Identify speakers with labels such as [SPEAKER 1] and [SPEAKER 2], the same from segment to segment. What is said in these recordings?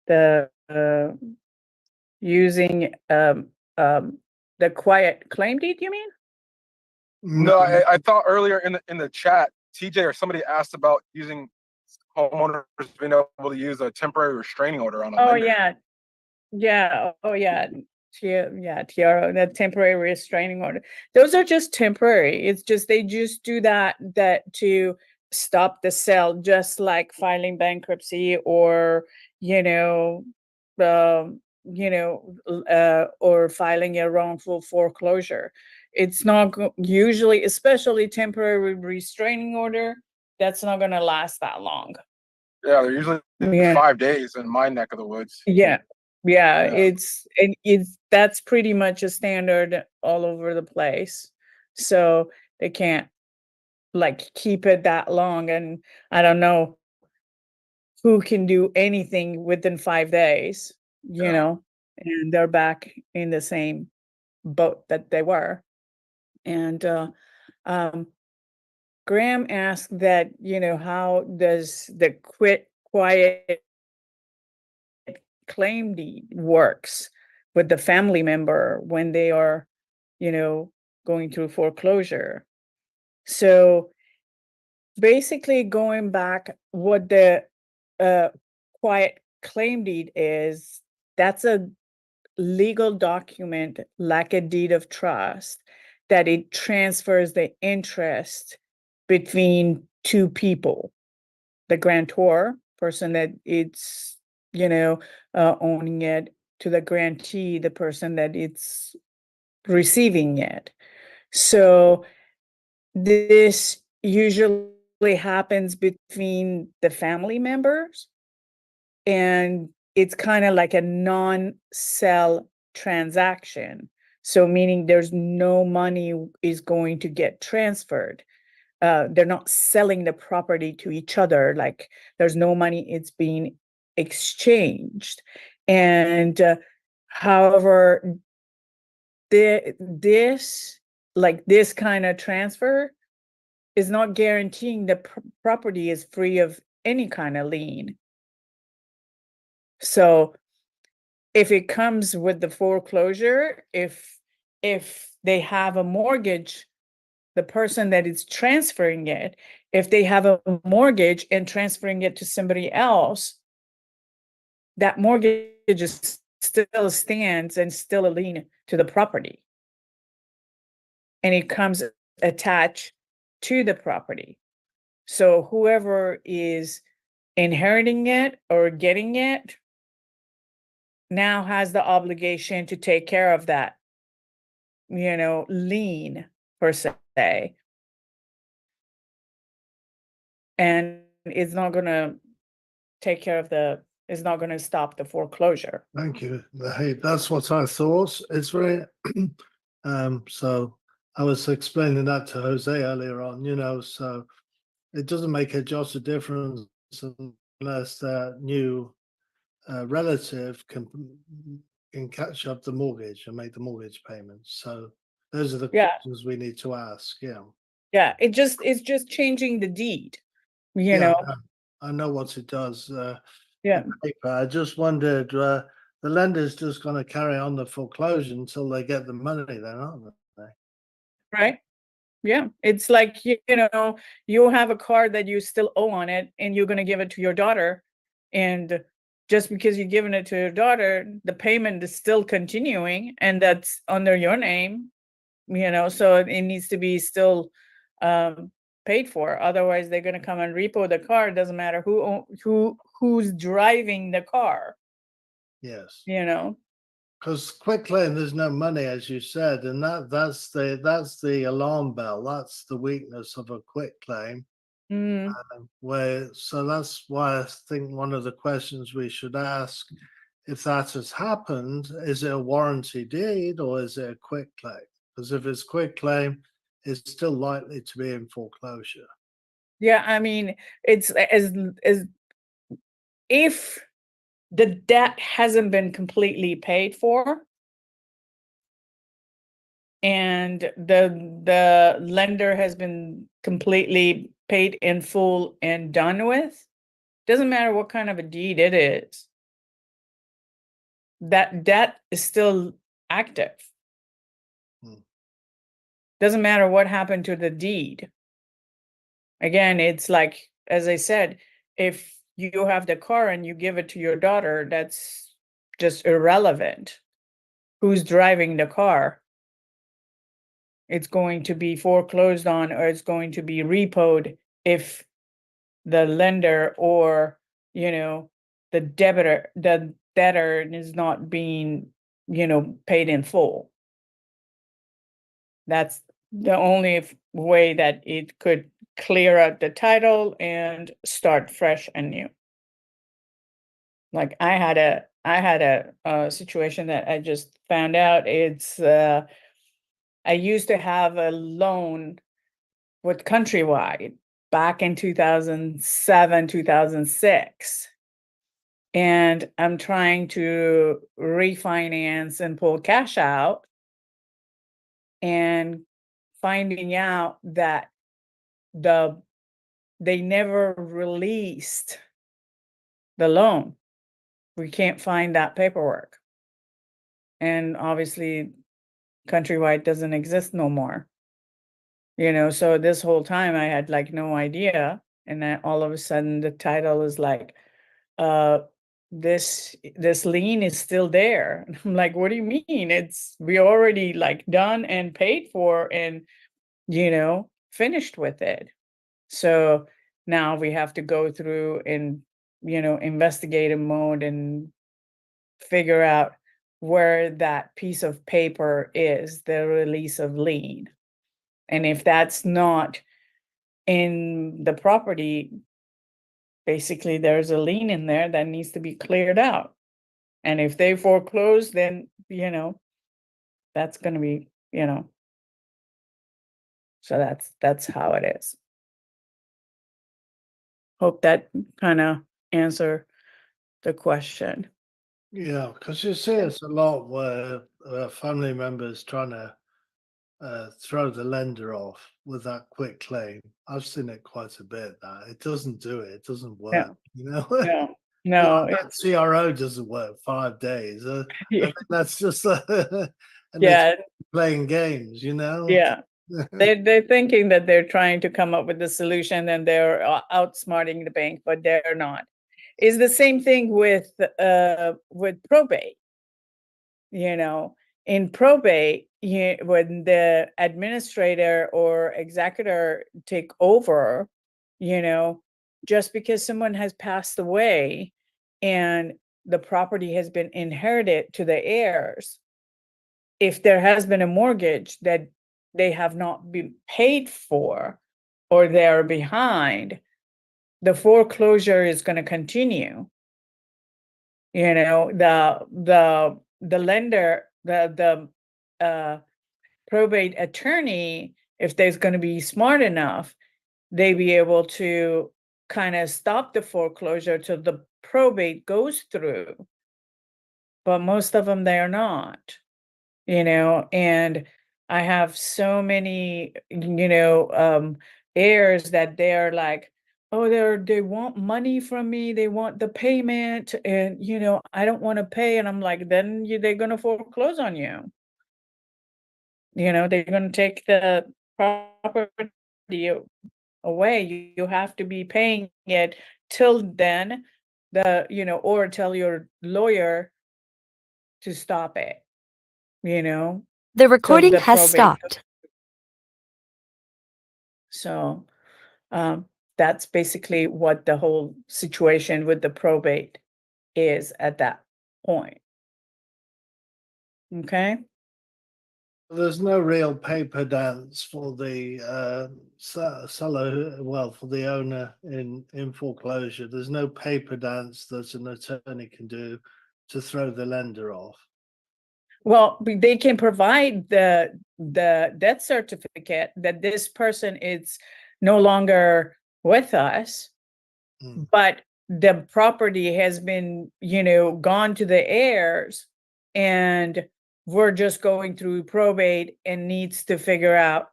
[SPEAKER 1] the using the quiet claim deed, you mean?
[SPEAKER 2] No, I thought earlier in the chat, TJ or somebody asked about using homeowners being able to use a temporary restraining order on a
[SPEAKER 1] Oh
[SPEAKER 2] lender.
[SPEAKER 1] yeah. Oh yeah. TRO, the temporary restraining order. Those are just temporary. It's just they just do that to stop the sale, just like filing bankruptcy or or filing a wrongful foreclosure. It's not usually, especially temporary restraining order, that's not going to last that long.
[SPEAKER 2] Yeah, they're usually 5 days in my neck of the woods.
[SPEAKER 1] Yeah. It's that's pretty much a standard all over the place. So they can't like keep it that long. And I don't know who can do anything within 5 days, and they're back in the same boat that they were. And Graham asked that, how does the quiet claim deed works with the family member when they are, going through foreclosure. So basically going back, what the quiet claim deed is, that's a legal document like a deed of trust that it transfers the interest between two people, the grantor person that it's owning it, to the grantee, the person that it's receiving it. So this usually happens between the family members, and it's kind of like a non-sell transaction. So meaning there's no money is going to get transferred. They're not selling the property to each other. Like there's no money, it's being exchanged. And however, this kind of transfer is not guaranteeing the property is free of any kind of lien. So if it comes with the foreclosure, if they have a mortgage, the person that is transferring it, if they have a mortgage and transferring it to somebody else, that mortgage still stands and still a lien to the property. And it comes attached to the property. So whoever is inheriting it or getting it now has the obligation to take care of that, lien per se. And it's not going to take care of it's not going to stop the foreclosure.
[SPEAKER 3] Thank you. Hey, that's what I thought. It's very, so I was explaining that to Jose earlier on, so it doesn't make a jot of difference unless that new relative can catch up the mortgage and make the mortgage payments. So those are the questions we need to ask.
[SPEAKER 1] Yeah, it's just changing the deed.
[SPEAKER 3] I know what it does.
[SPEAKER 1] Yeah.
[SPEAKER 3] I just wondered, the lender's just going to carry on the foreclosure until they get the money, then, aren't they?
[SPEAKER 1] Right. Yeah. It's like, you have a car that you still owe on it, and you're going to give it to your daughter. And just because you're giving it to your daughter, the payment is still continuing, and that's under your name, so it needs to be still paid for. Otherwise, they're going to come and repo the car. It doesn't matter who's driving the car.
[SPEAKER 3] Yes.
[SPEAKER 1] Because
[SPEAKER 3] quitclaim, there's no money, as you said, and that's the alarm bell. That's the weakness of a quitclaim. So that's why I think one of the questions we should ask, if that has happened, is it a warranty deed or is it a quitclaim? Because if it's quitclaim, it's still likely to be in foreclosure.
[SPEAKER 1] Yeah, I mean, it's as if the debt hasn't been completely paid for, and the lender has been completely paid in full and done with, doesn't matter what kind of a deed it is. that debt is still active.
[SPEAKER 3] Hmm.
[SPEAKER 1] Doesn't matter what happened to the deed. Again, it's like, as I said, if you have the car and you give it to your daughter, that's just irrelevant. Who's driving the car? It's going to be foreclosed on, or it's going to be repoed if the lender or, the debtor is not being, paid in full. That's the only way that it could clear out the title and start fresh and new. Like I had a situation that I just found out. It's I used to have a loan with Countrywide back in 2007, 2006. And I'm trying to refinance and pull cash out, and finding out that they never released the loan. We can't find that paperwork. And obviously Countrywide doesn't exist no more. So this whole time I had like no idea. And then all of a sudden the title is like, this lien is still there. And I'm like, what do you mean? We already like done and paid for and, finished with it. So now we have to go through and, investigative mode and figure out where that piece of paper is, the release of lien. And if that's not in the property, basically there's a lien in there that needs to be cleared out. And if they foreclose, then, that's going to be, so that's how it is. Hope that kind of answer the question.
[SPEAKER 3] Yeah, because you see it's a lot where family members trying to throw the lender off with that quick claim. I've seen it quite a bit. That it doesn't do it. It doesn't work.
[SPEAKER 1] No, no,
[SPEAKER 3] that CRO doesn't work 5 days. I
[SPEAKER 1] yeah,
[SPEAKER 3] think that's just and
[SPEAKER 1] yeah,
[SPEAKER 3] it's playing games.
[SPEAKER 1] yeah. They're thinking that they're trying to come up with the solution and they're outsmarting the bank, but they're not. It's the same thing with probate. In probate, when the administrator or executor take over, just because someone has passed away and the property has been inherited to the heirs, if there has been a mortgage that they have not been paid for or they're behind, the foreclosure is going to continue. The lender, the probate attorney, if there's going to be smart enough, they be able to kind of stop the foreclosure till the probate goes through. But most of them, they are not. And I have so many, heirs that they're like, oh, they want money from me, they want the payment, and I don't want to pay. And I'm like, then they're gonna foreclose on you. They're gonna take the property away. You have to be paying it till then, or tell your lawyer to stop it.
[SPEAKER 4] The
[SPEAKER 1] till
[SPEAKER 4] recording
[SPEAKER 1] the
[SPEAKER 4] has
[SPEAKER 1] probate
[SPEAKER 4] stopped.
[SPEAKER 1] So that's basically what the whole situation with the probate is at that point. Okay.
[SPEAKER 3] There's no real paper dance for the seller, well, for the owner in foreclosure. There's no paper dance that an attorney can do to throw the lender off.
[SPEAKER 1] Well, they can provide the death certificate that this person is no longer with us, but the property has been, gone to the heirs, and we're just going through probate and needs to figure out,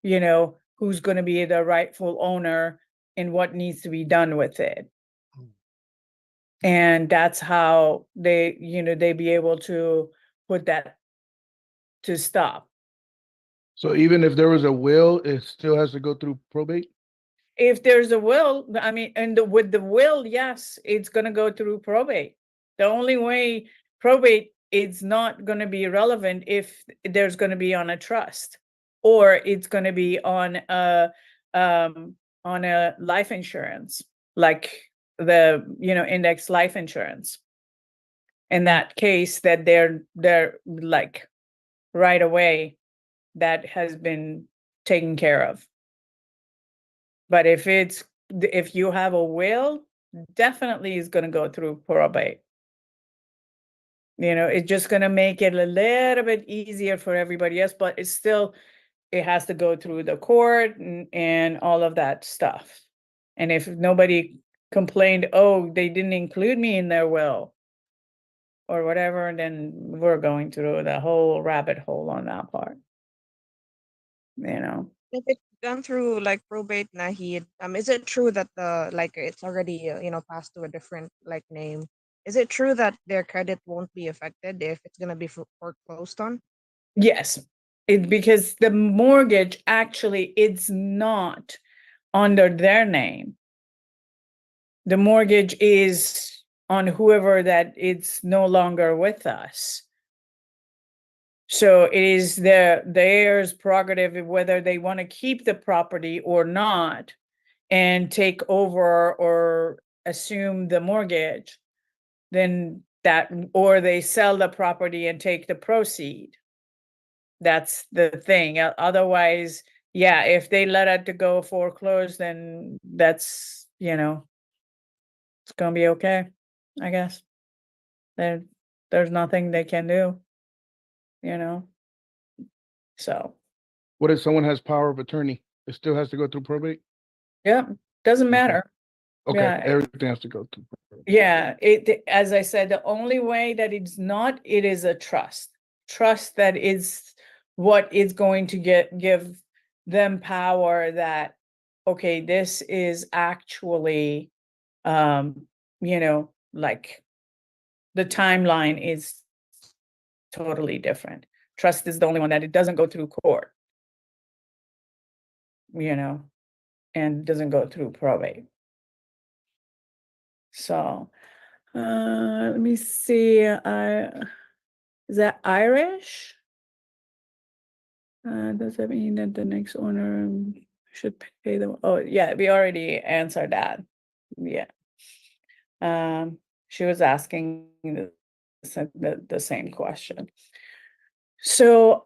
[SPEAKER 1] who's going to be the rightful owner and what needs to be done with it. And that's how they, they be able to put that to stop.
[SPEAKER 4] So even if there was a will, it still has to go through probate?
[SPEAKER 1] If there's a will, I mean, and with the will, yes, it's gonna go through probate. The only way probate is not gonna be relevant if there's gonna be on a trust, or it's gonna be on a life insurance, like the, index life insurance. In that case, that they're like right away, that has been taken care of. But if you have a will, definitely is going to go through probate. It's just going to make it a little bit easier for everybody else, but it has to go through the court and all of that stuff. And if nobody complained, oh, they didn't include me in their will or whatever, then we're going through the whole rabbit hole on that part.
[SPEAKER 5] If it's gone through like probate, Nahid, is it true that it's already passed to a different name? Is it true that their credit won't be affected if it's gonna be foreclosed on?
[SPEAKER 1] Yes, because the mortgage actually, it's not under their name. The mortgage is on whoever that it's no longer with us. So it is the heirs' prerogative whether they want to keep the property or not and take over or assume the mortgage, then that, or they sell the property and take the proceed. That's the thing. Otherwise, yeah, if they let it to go foreclose, then that's, it's gonna be okay, I guess. There's nothing they can do, so.
[SPEAKER 4] What if someone has power of attorney? It still has to go through probate?
[SPEAKER 1] Yeah, doesn't
[SPEAKER 4] Okay.
[SPEAKER 1] matter.
[SPEAKER 4] Okay,
[SPEAKER 1] Yeah,
[SPEAKER 4] everything has to go through probate.
[SPEAKER 1] Yeah, as I said, the only way that it's not, it is a trust. Trust that is what is going to give them power that, okay, this is actually, like the timeline is totally different. Trust is the only one that it doesn't go through court, and doesn't go through probate. So, let me see. Is that Irish? Does that mean that the next owner should pay them? Oh, yeah, we already answered that. Yeah. She was asking the same question. So,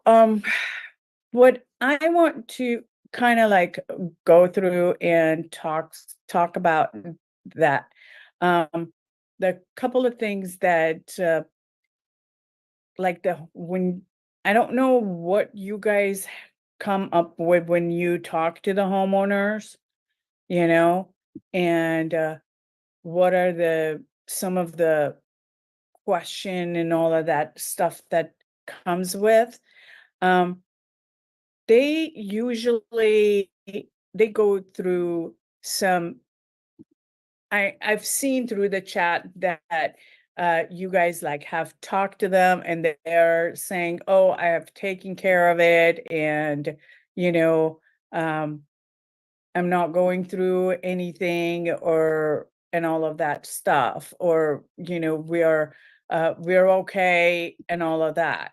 [SPEAKER 1] what I want to kind of like go through and talk about that. The couple of things that when I don't know what you guys come up with when you talk to the homeowners, and what are some of the question and all of that stuff that comes with. They usually they go through some. I've seen through the chat that you guys have talked to them and they're saying, oh, I have taken care of it, and I'm not going through anything and all of that stuff, or we're okay and all of that.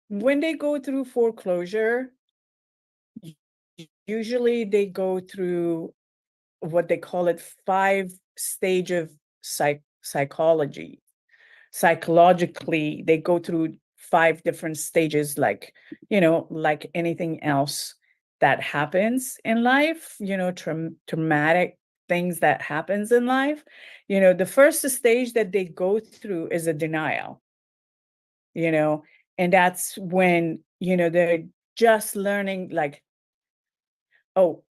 [SPEAKER 1] When they go through foreclosure, usually they go through what they call it 5-stage of psychology. Psychologically, they go through 5 different stages, like anything else that happens in life, traumatic things that happens in life. The first stage that they go through is a denial, and that's when, they're just learning, like, oh,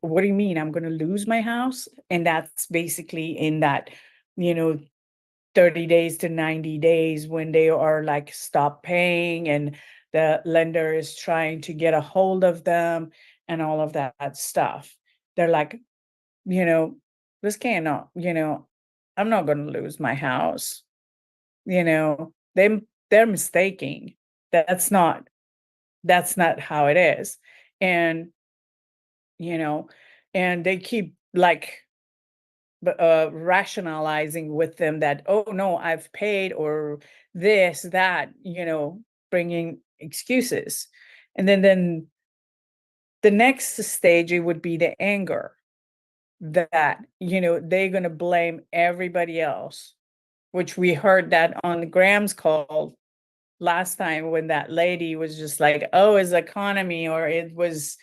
[SPEAKER 1] what do you mean I'm going to lose my house? And that's basically in that, 30 days to 90 days when they are stop paying and the lender is trying to get a hold of them and all of that stuff. They're like, this cannot, I'm not going to lose my house. They're mistaking. That's not how it is. And, and they keep like rationalizing with them that, oh no, I've paid, or this, that, bringing excuses. And then the next stage, it would be the anger that, they're going to blame everybody else, which we heard that on Graham's call last time, when that lady was just like, oh, it's economy, or it was,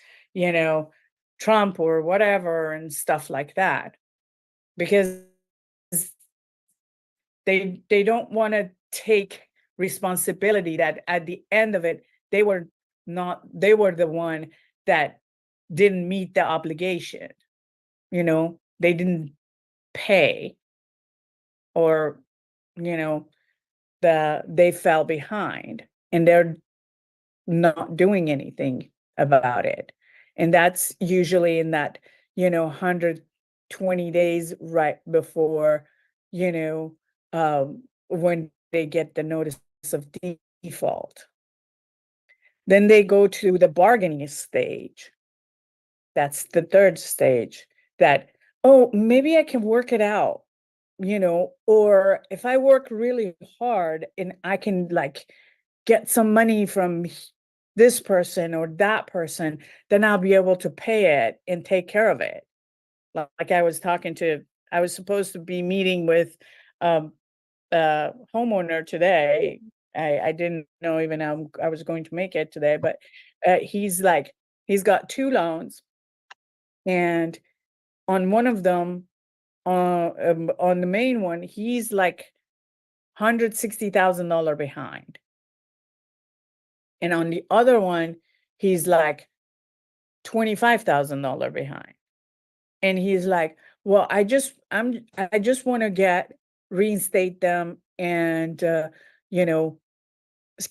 [SPEAKER 1] Trump or whatever, and stuff like that. Because they don't want to take responsibility that at the end of it, they were the one that didn't meet the obligation. They didn't pay, or, they fell behind, and they're not doing anything about it. And that's usually in that, 120 days right before, when they get the notice of default. Then they go to the bargaining stage. That's the third stage, that, oh, maybe I can work it out, or if I work really hard and I can like get some money from this person or that person, then I'll be able to pay it and take care of it. Like I was supposed to be meeting with a homeowner today. I didn't know even I was going to make it today, but he's got 2 loans, and on one of them, on the main one, he's like $160,000 behind. And on the other one, he's like $25,000 behind. And he's like, well, I just want to reinstate them and,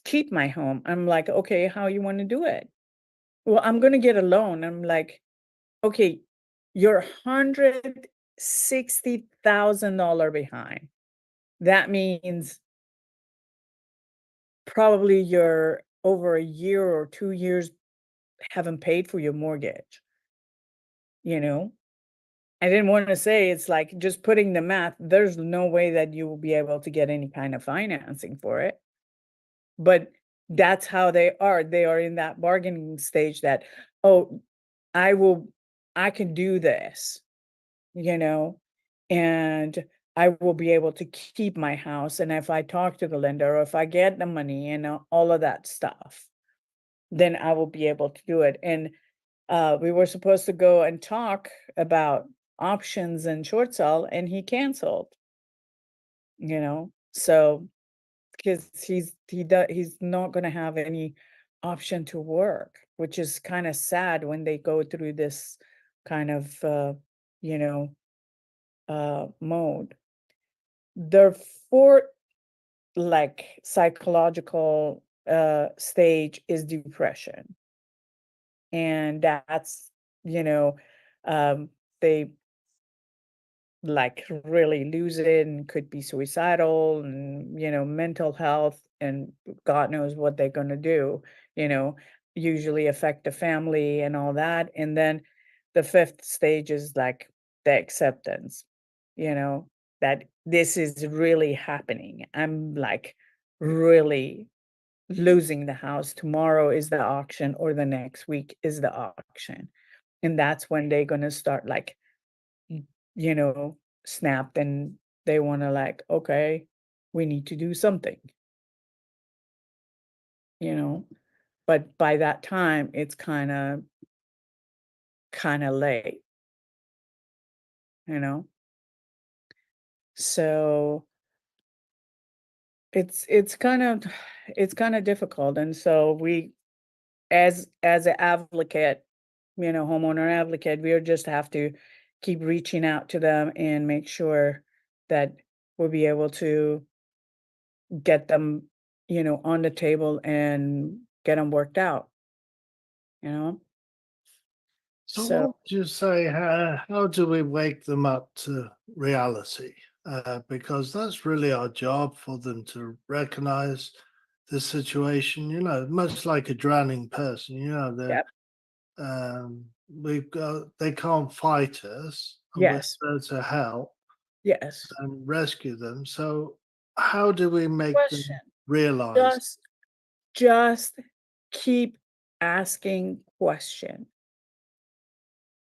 [SPEAKER 1] keep my home. I'm like, okay, how you want to do it? Well, I'm going to get a loan. I'm like, okay, you're $160,000 behind. That means probably you're over a year or 2 years haven't paid for your mortgage. I didn't want to say, it's like just putting the math, there's no way that you will be able to get any kind of financing for it. But that's how they are. They are in that bargaining stage that, oh, I can do this, and I will be able to keep my house. And if I talk to the lender, or if I get the money and all of that stuff, then I will be able to do it. And we were supposed to go and talk about options and short sale, and he canceled, so because he's not going to have any option to work, which is kind of sad when they go through this kind of mode. Their fourth psychological stage is depression. And that's, they really lose it and could be suicidal, and, mental health, and God knows what they're going to do, usually affect the family and all that. And then the fifth stage is like the acceptance, that this is really happening. I'm like really losing the house. Tomorrow is the auction, or the next week is the auction. And that's when they're going to start snap, and they want to okay, we need to do something, but by that time it's kind of late, so it's kind of difficult. And so we, as an advocate, homeowner advocate, we just have to keep reaching out to them and make sure that we'll be able to get them, on the table and get them worked out,
[SPEAKER 3] So,
[SPEAKER 1] So-
[SPEAKER 3] what would you say? How do we wake them up to reality? Because that's really our job, for them to recognize the situation. You know, much like a drowning person. You know,
[SPEAKER 1] Yep.
[SPEAKER 3] they can't fight us. And
[SPEAKER 1] Yes.
[SPEAKER 3] we're there to help
[SPEAKER 1] Yes.
[SPEAKER 3] and rescue them. So, how do we make
[SPEAKER 1] Question.
[SPEAKER 3] them realize?
[SPEAKER 1] Just keep asking question.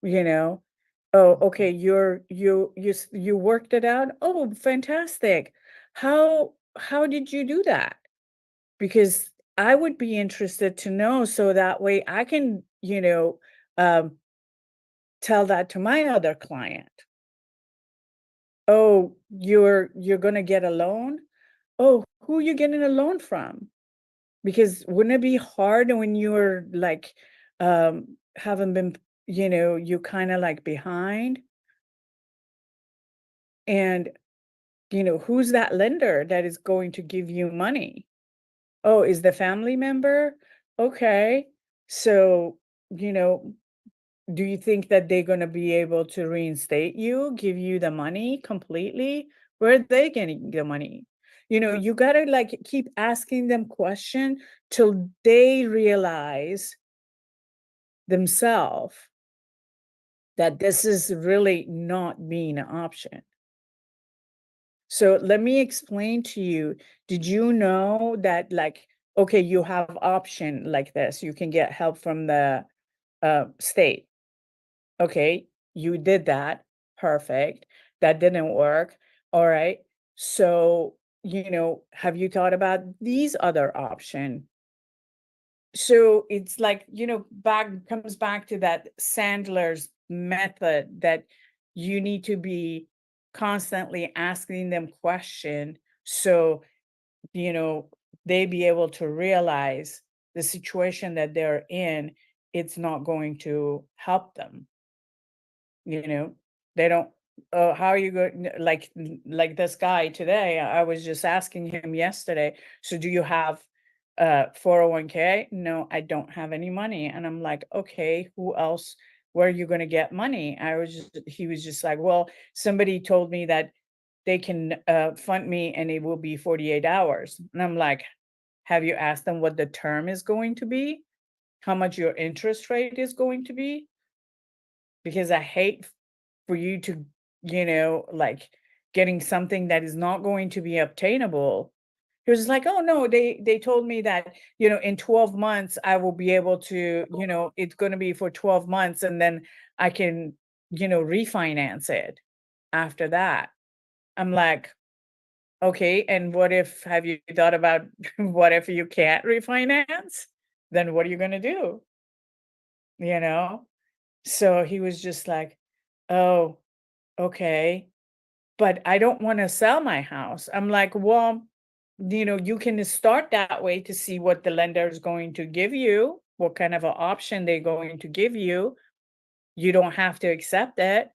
[SPEAKER 1] You know, oh, okay, you worked it out. Oh, fantastic. How did you do that? Because I would be interested to know, so that way I can, tell that to my other client. Oh, you're gonna get a loan? Oh, who are you getting a loan from? Because wouldn't it be hard when you're like haven't been, you kind of like behind? And who's that lender that is going to give you money? Oh, is the family member? Okay. So, you know, do you think that they're going to be able to reinstate you, give you the money completely? Where are they getting the money? You got to like keep asking them question till they realize themselves that this is really not being an option. So let me explain to you. Did you know that, like, okay, you have option like this. You can get help from the state. Okay, you did that. Perfect. That didn't work. All right. So, have you thought about these other option? So it's like, comes back to that Sandler's method, that you need to be constantly asking them question, so they be able to realize the situation that they're in, it's not going to help them. They don't. Oh, how are you going, like this guy today? I was just asking him yesterday, so do you have 401k? No, I don't have any money. And I'm like, okay, who else? Where are you going to get money? He was just like, well, somebody told me that they can fund me and it will be 48 hours. And I'm like, have you asked them what the term is going to be? How much your interest rate is going to be? Because I hate for you to, like, getting something that is not going to be obtainable. He was like, oh no, they told me that, in 12 months I will be able to, it's going to be for 12 months and then I can, refinance it after that. I'm like, okay, and have you thought about what if you can't refinance? Then what are you going to do? You know? So he was just like, oh, okay, but I don't want to sell my house. I'm like, well, you can start that way to see what the lender is going to give you, what kind of an option they're going to give you. You don't have to accept it.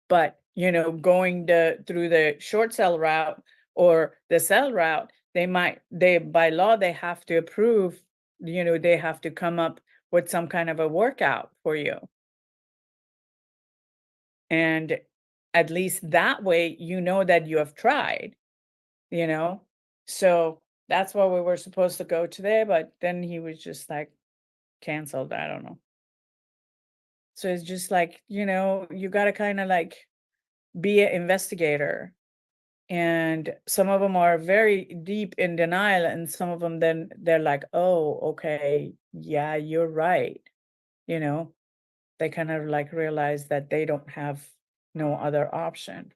[SPEAKER 1] But, going through the short sell route or the sell route, by law, they have to approve, they have to come up with some kind of a workout for you. And at least that way, that you have tried, you know? So that's where we were supposed to go today, but then he was just like canceled. I don't know. So it's just like, you got to kind of like be an investigator. And some of them are very deep in denial, and some of them then they're like, oh, okay, yeah, you're right. They kind of like realize that they don't have no other option.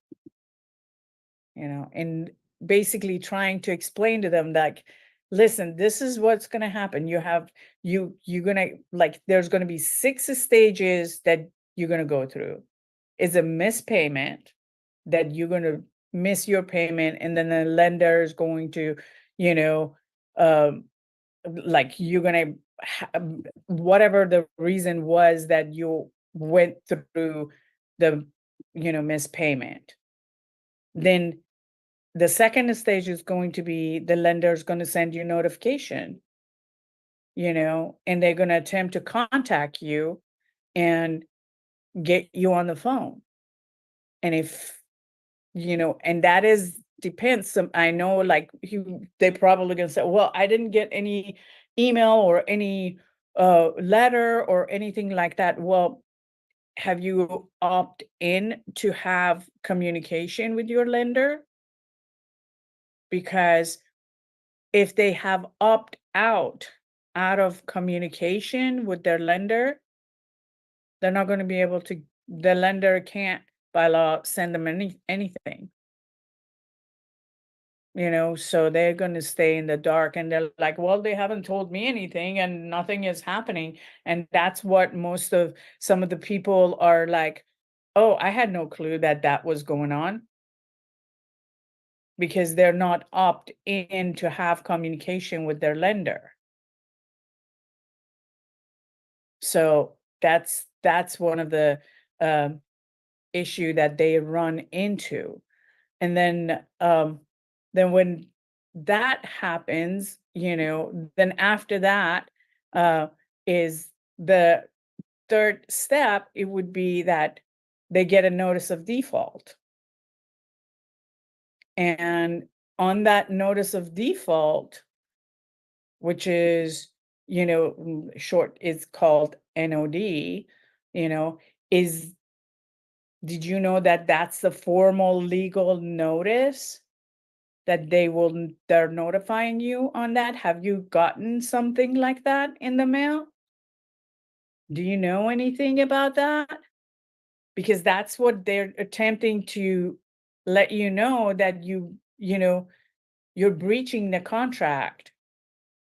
[SPEAKER 1] And basically trying to explain to them, like, listen, this is what's going to happen. You're going to, like, there's going to be 6 stages that you're going to go through. Is a mispayment, that you're going to miss your payment, and then the lender is going to, you know, um, like, you're going to, whatever the reason was that you went through the, missed payment. Then the second stage is going to be the lender is going to send you notification. and they're going to attempt to contact you and get you on the phone. And if, and that is depends. I know, like, they probably going to say, well, I didn't get any email or any letter or anything like that. Well, have you opt in to have communication with your lender? Because if they have opt out of communication with their lender, they're not going to be able to, the lender can't by law send them anything. So they're going to stay in the dark, and they're like, well, they haven't told me anything and nothing is happening. And that's what some of the people are like, oh, I had no clue that was going on, because they're not opt in to have communication with their lender. So that's one of the issue that they run into. And then when that happens, then after that is the third step. It would be that they get a notice of default. And on that notice of default, which is, short is called NOD, did you know that that's the formal legal notice that they're notifying you on that? Have you gotten something like that in the mail? Do you know anything about that? Because that's what they're attempting to let you know, that you're breaching the contract,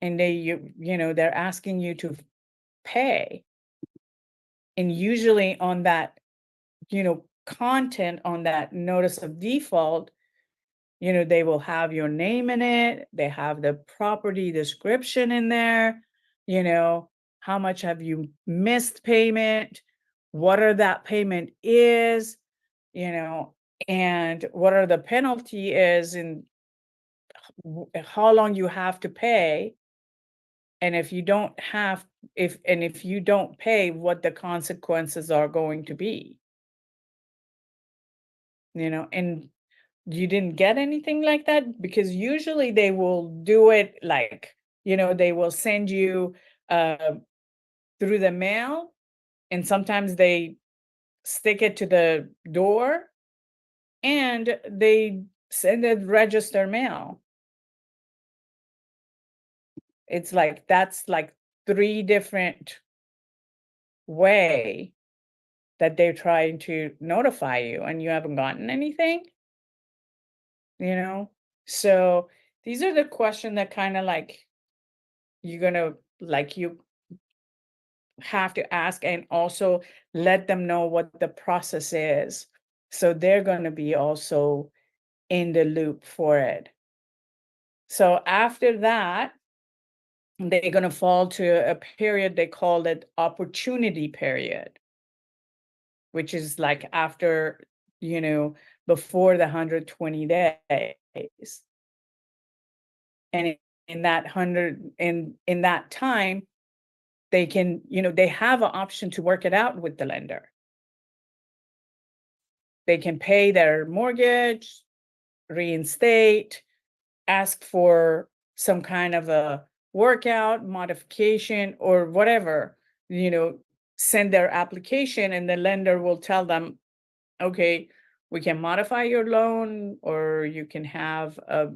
[SPEAKER 1] and they're asking you to pay. And usually on that, content on that notice of default, they will have your name in it. They have the property description in there, how much have you missed payment, what are that payment is, and what are the penalty is, and how long you have to pay. And if you don't pay, what the consequences are going to be. And you didn't get anything like that? Because usually they will do it like, they will send you through the mail, and sometimes they stick it to the door, and they send it register mail. It's like, that's like 3 different way that they're trying to notify you, and you haven't gotten anything. So these are the questions that kind of like you're gonna like you have to ask, and also let them know what the process is, so they're going to be also in the loop for it. So after that, they're going to fall to a period they call it opportunity period, which is like after, before the 120 days. And in that time, they can, they have an option to work it out with the lender. They can pay their mortgage, reinstate, ask for some kind of a workout, modification, or whatever, send their application, and the lender will tell them, okay, we can modify your loan, or you can have a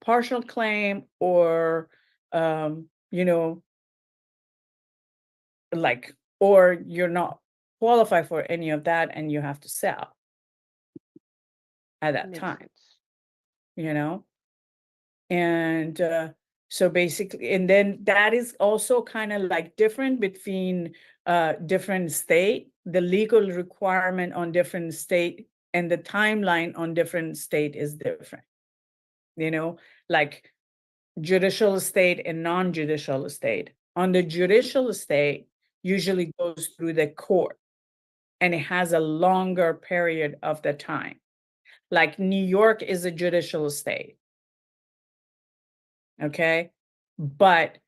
[SPEAKER 1] partial claim, or like, or you're not qualified for any of that, and you have to sell at that
[SPEAKER 6] Makes
[SPEAKER 1] time.
[SPEAKER 6] sense.
[SPEAKER 1] And so basically, and then that is also kind of like different between different state. The legal requirement on different state and the timeline on different state is different. Like judicial estate and non-judicial estate. On the judicial estate, usually goes through the court, and it has a longer period of the time. Like New York is a judicial estate. Okay. But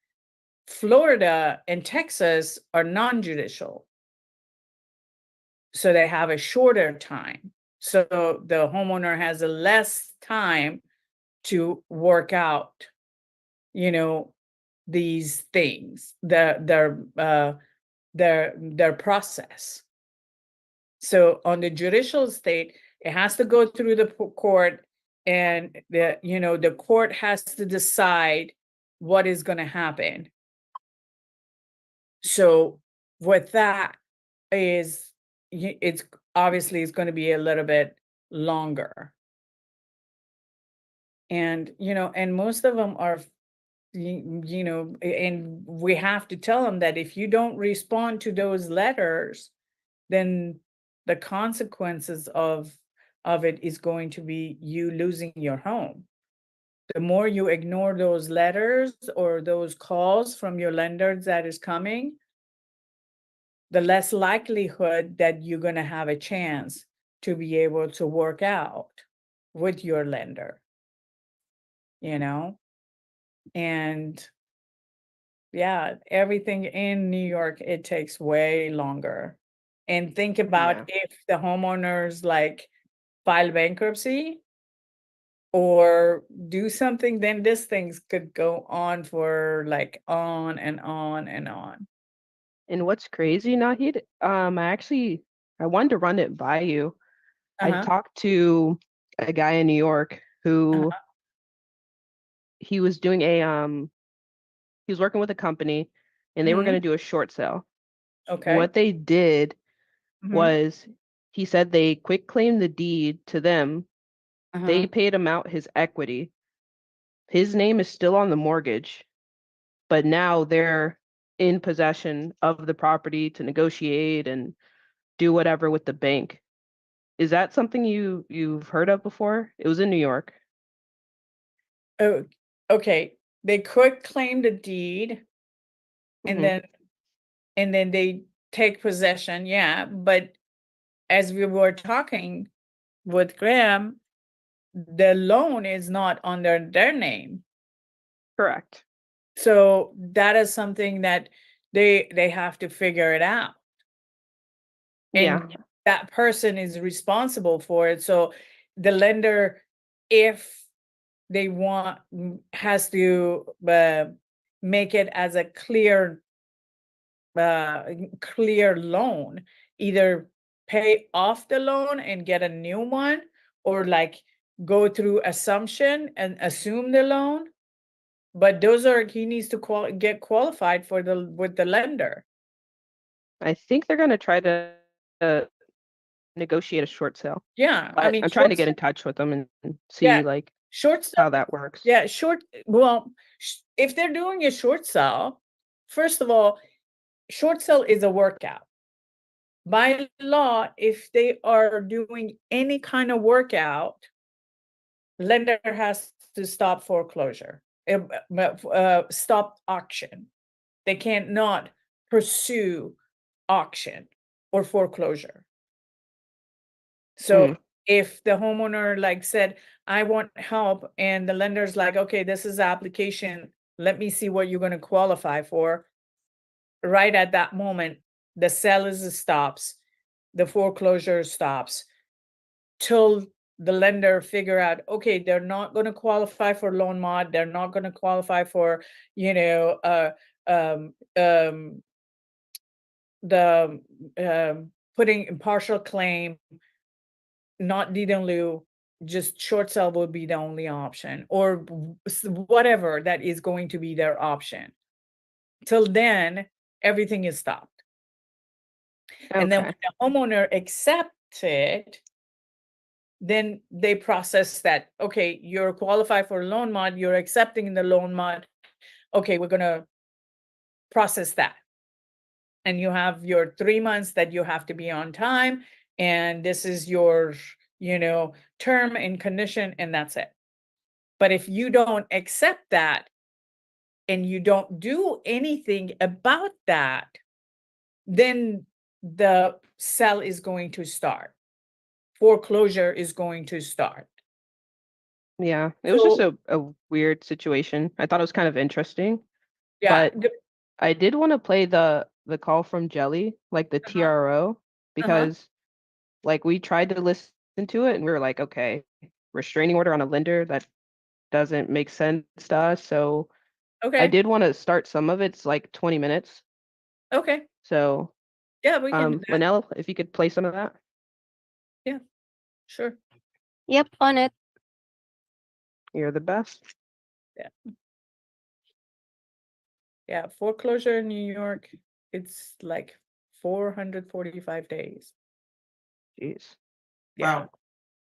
[SPEAKER 1] Florida and Texas are non-judicial. So they have a shorter time. So the homeowner has a less time to work out, you know, these things, their process. So on the judicial state, it has to go through the court, and the court has to decide what is going to happen. So with that it's obviously it's going to be a little bit longer. And and most of them are and we have to tell them that if you don't respond to those letters, then the consequences of it is going to be you losing your home. The more you ignore those letters or those calls from your lenders that is coming, the less likelihood that you're going to have a chance to be able to work out with your lender, and yeah, everything in New York, it takes way longer. And think about if the homeowners like file bankruptcy or do something, then these things could go on for like on and on and on.
[SPEAKER 7] And what's crazy, Nahid, I wanted to run it by you. I
[SPEAKER 1] Uh-huh.
[SPEAKER 7] talked to a guy in New York who he was doing he was working with a company and they were going to do a short sale.
[SPEAKER 1] Okay.
[SPEAKER 7] What they did
[SPEAKER 1] Mhm.
[SPEAKER 7] was he said they quick claimed the deed to them. They
[SPEAKER 1] Uh-huh.
[SPEAKER 7] paid him out his equity. His name is still on the mortgage, but now they're in possession of the property to negotiate and do whatever with the bank. Is that something you've heard of before? It was in New York.
[SPEAKER 1] Oh, okay. They quick claim the deed and
[SPEAKER 7] Mhm.
[SPEAKER 1] then they take possession. Yeah, but as we were talking with Graham, the loan is not under their name.
[SPEAKER 7] Correct.
[SPEAKER 1] So that is something that they have to figure it out.
[SPEAKER 7] Yeah.
[SPEAKER 1] And that person is responsible for it. So the lender, if they want, has to make it as a clear loan, either pay off the loan and get a new one, or like go through assumption and assume the loan. But those are, he needs to get qualified with the lender.
[SPEAKER 7] I think they're going to try to negotiate a short sale.
[SPEAKER 1] Yeah, I
[SPEAKER 7] But
[SPEAKER 1] mean,
[SPEAKER 7] I'm trying to get in touch with them and see
[SPEAKER 1] yeah,
[SPEAKER 7] like
[SPEAKER 1] short sale.
[SPEAKER 7] how that works.
[SPEAKER 1] Yeah, well, if they're doing a short sale, first of all, short sale is a workout. By law, if they are doing any kind of workout, lender has to stop foreclosure, stop auction. They can't not pursue auction or foreclosure. So if the homeowner like said, I want help, and the lender's like, okay, this is the application, let me see what you're going to qualify for. Right at that moment, the sale stops, the foreclosure stops, till the lender figure out, okay, they're not going to qualify for loan mod, they're not going to qualify for, the putting in partial claim, not deed in lieu, just short sale will be the only option, or whatever that is going to be their option. Till then, everything is stopped. And then when the homeowner accepts it, then they process that, okay, you're qualified for loan mod, you're accepting the loan mod. Okay, we're going to process that. And you have your 3 months that you have to be on time. And this is your, term and condition, and that's it. But if you don't accept that and you don't do anything about that, then the sale is going to start. Foreclosure is going to start.
[SPEAKER 7] Yeah, it was just
[SPEAKER 1] So,
[SPEAKER 7] a weird situation. I thought it was kind of interesting,
[SPEAKER 1] yeah,
[SPEAKER 7] but I did want to play the call from Jelly, like the
[SPEAKER 1] uh-huh,
[SPEAKER 7] TRO, because like we tried to listen to it and we were like, okay, restraining order on a lender, that doesn't make sense to us. So I
[SPEAKER 1] okay,
[SPEAKER 7] did want to start some of it. It's like 20 minutes.
[SPEAKER 1] okay,
[SPEAKER 7] So
[SPEAKER 1] yeah, we can do that.
[SPEAKER 7] Linnell, if you could play some of that.
[SPEAKER 1] Yeah, sure.
[SPEAKER 6] Yep, on it.
[SPEAKER 7] You're the best.
[SPEAKER 1] Yeah, foreclosure in New York, it's like 445 days.
[SPEAKER 7] Jeez.
[SPEAKER 1] Yeah.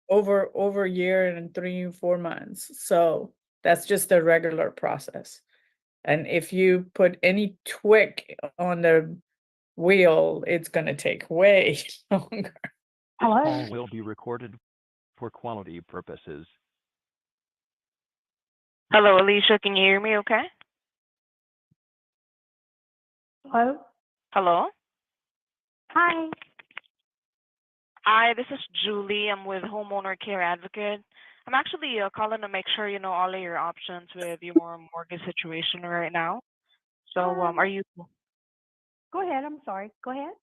[SPEAKER 1] Over a year and 3-4 months. So that's just the regular process. And if you put any tweak on the wheel, it's gonna take way longer.
[SPEAKER 8] This call will be recorded for quality purposes.
[SPEAKER 9] Hello, Alicia. Can you hear me okay?
[SPEAKER 8] Hello?
[SPEAKER 9] Hello?
[SPEAKER 8] Hi.
[SPEAKER 9] Hi, this is Julie. I'm with Homeowner Care Advocate. I'm actually calling to make sure you know all of your options with your mortgage situation right now. So, are you?
[SPEAKER 8] Go ahead. I'm sorry. Go ahead.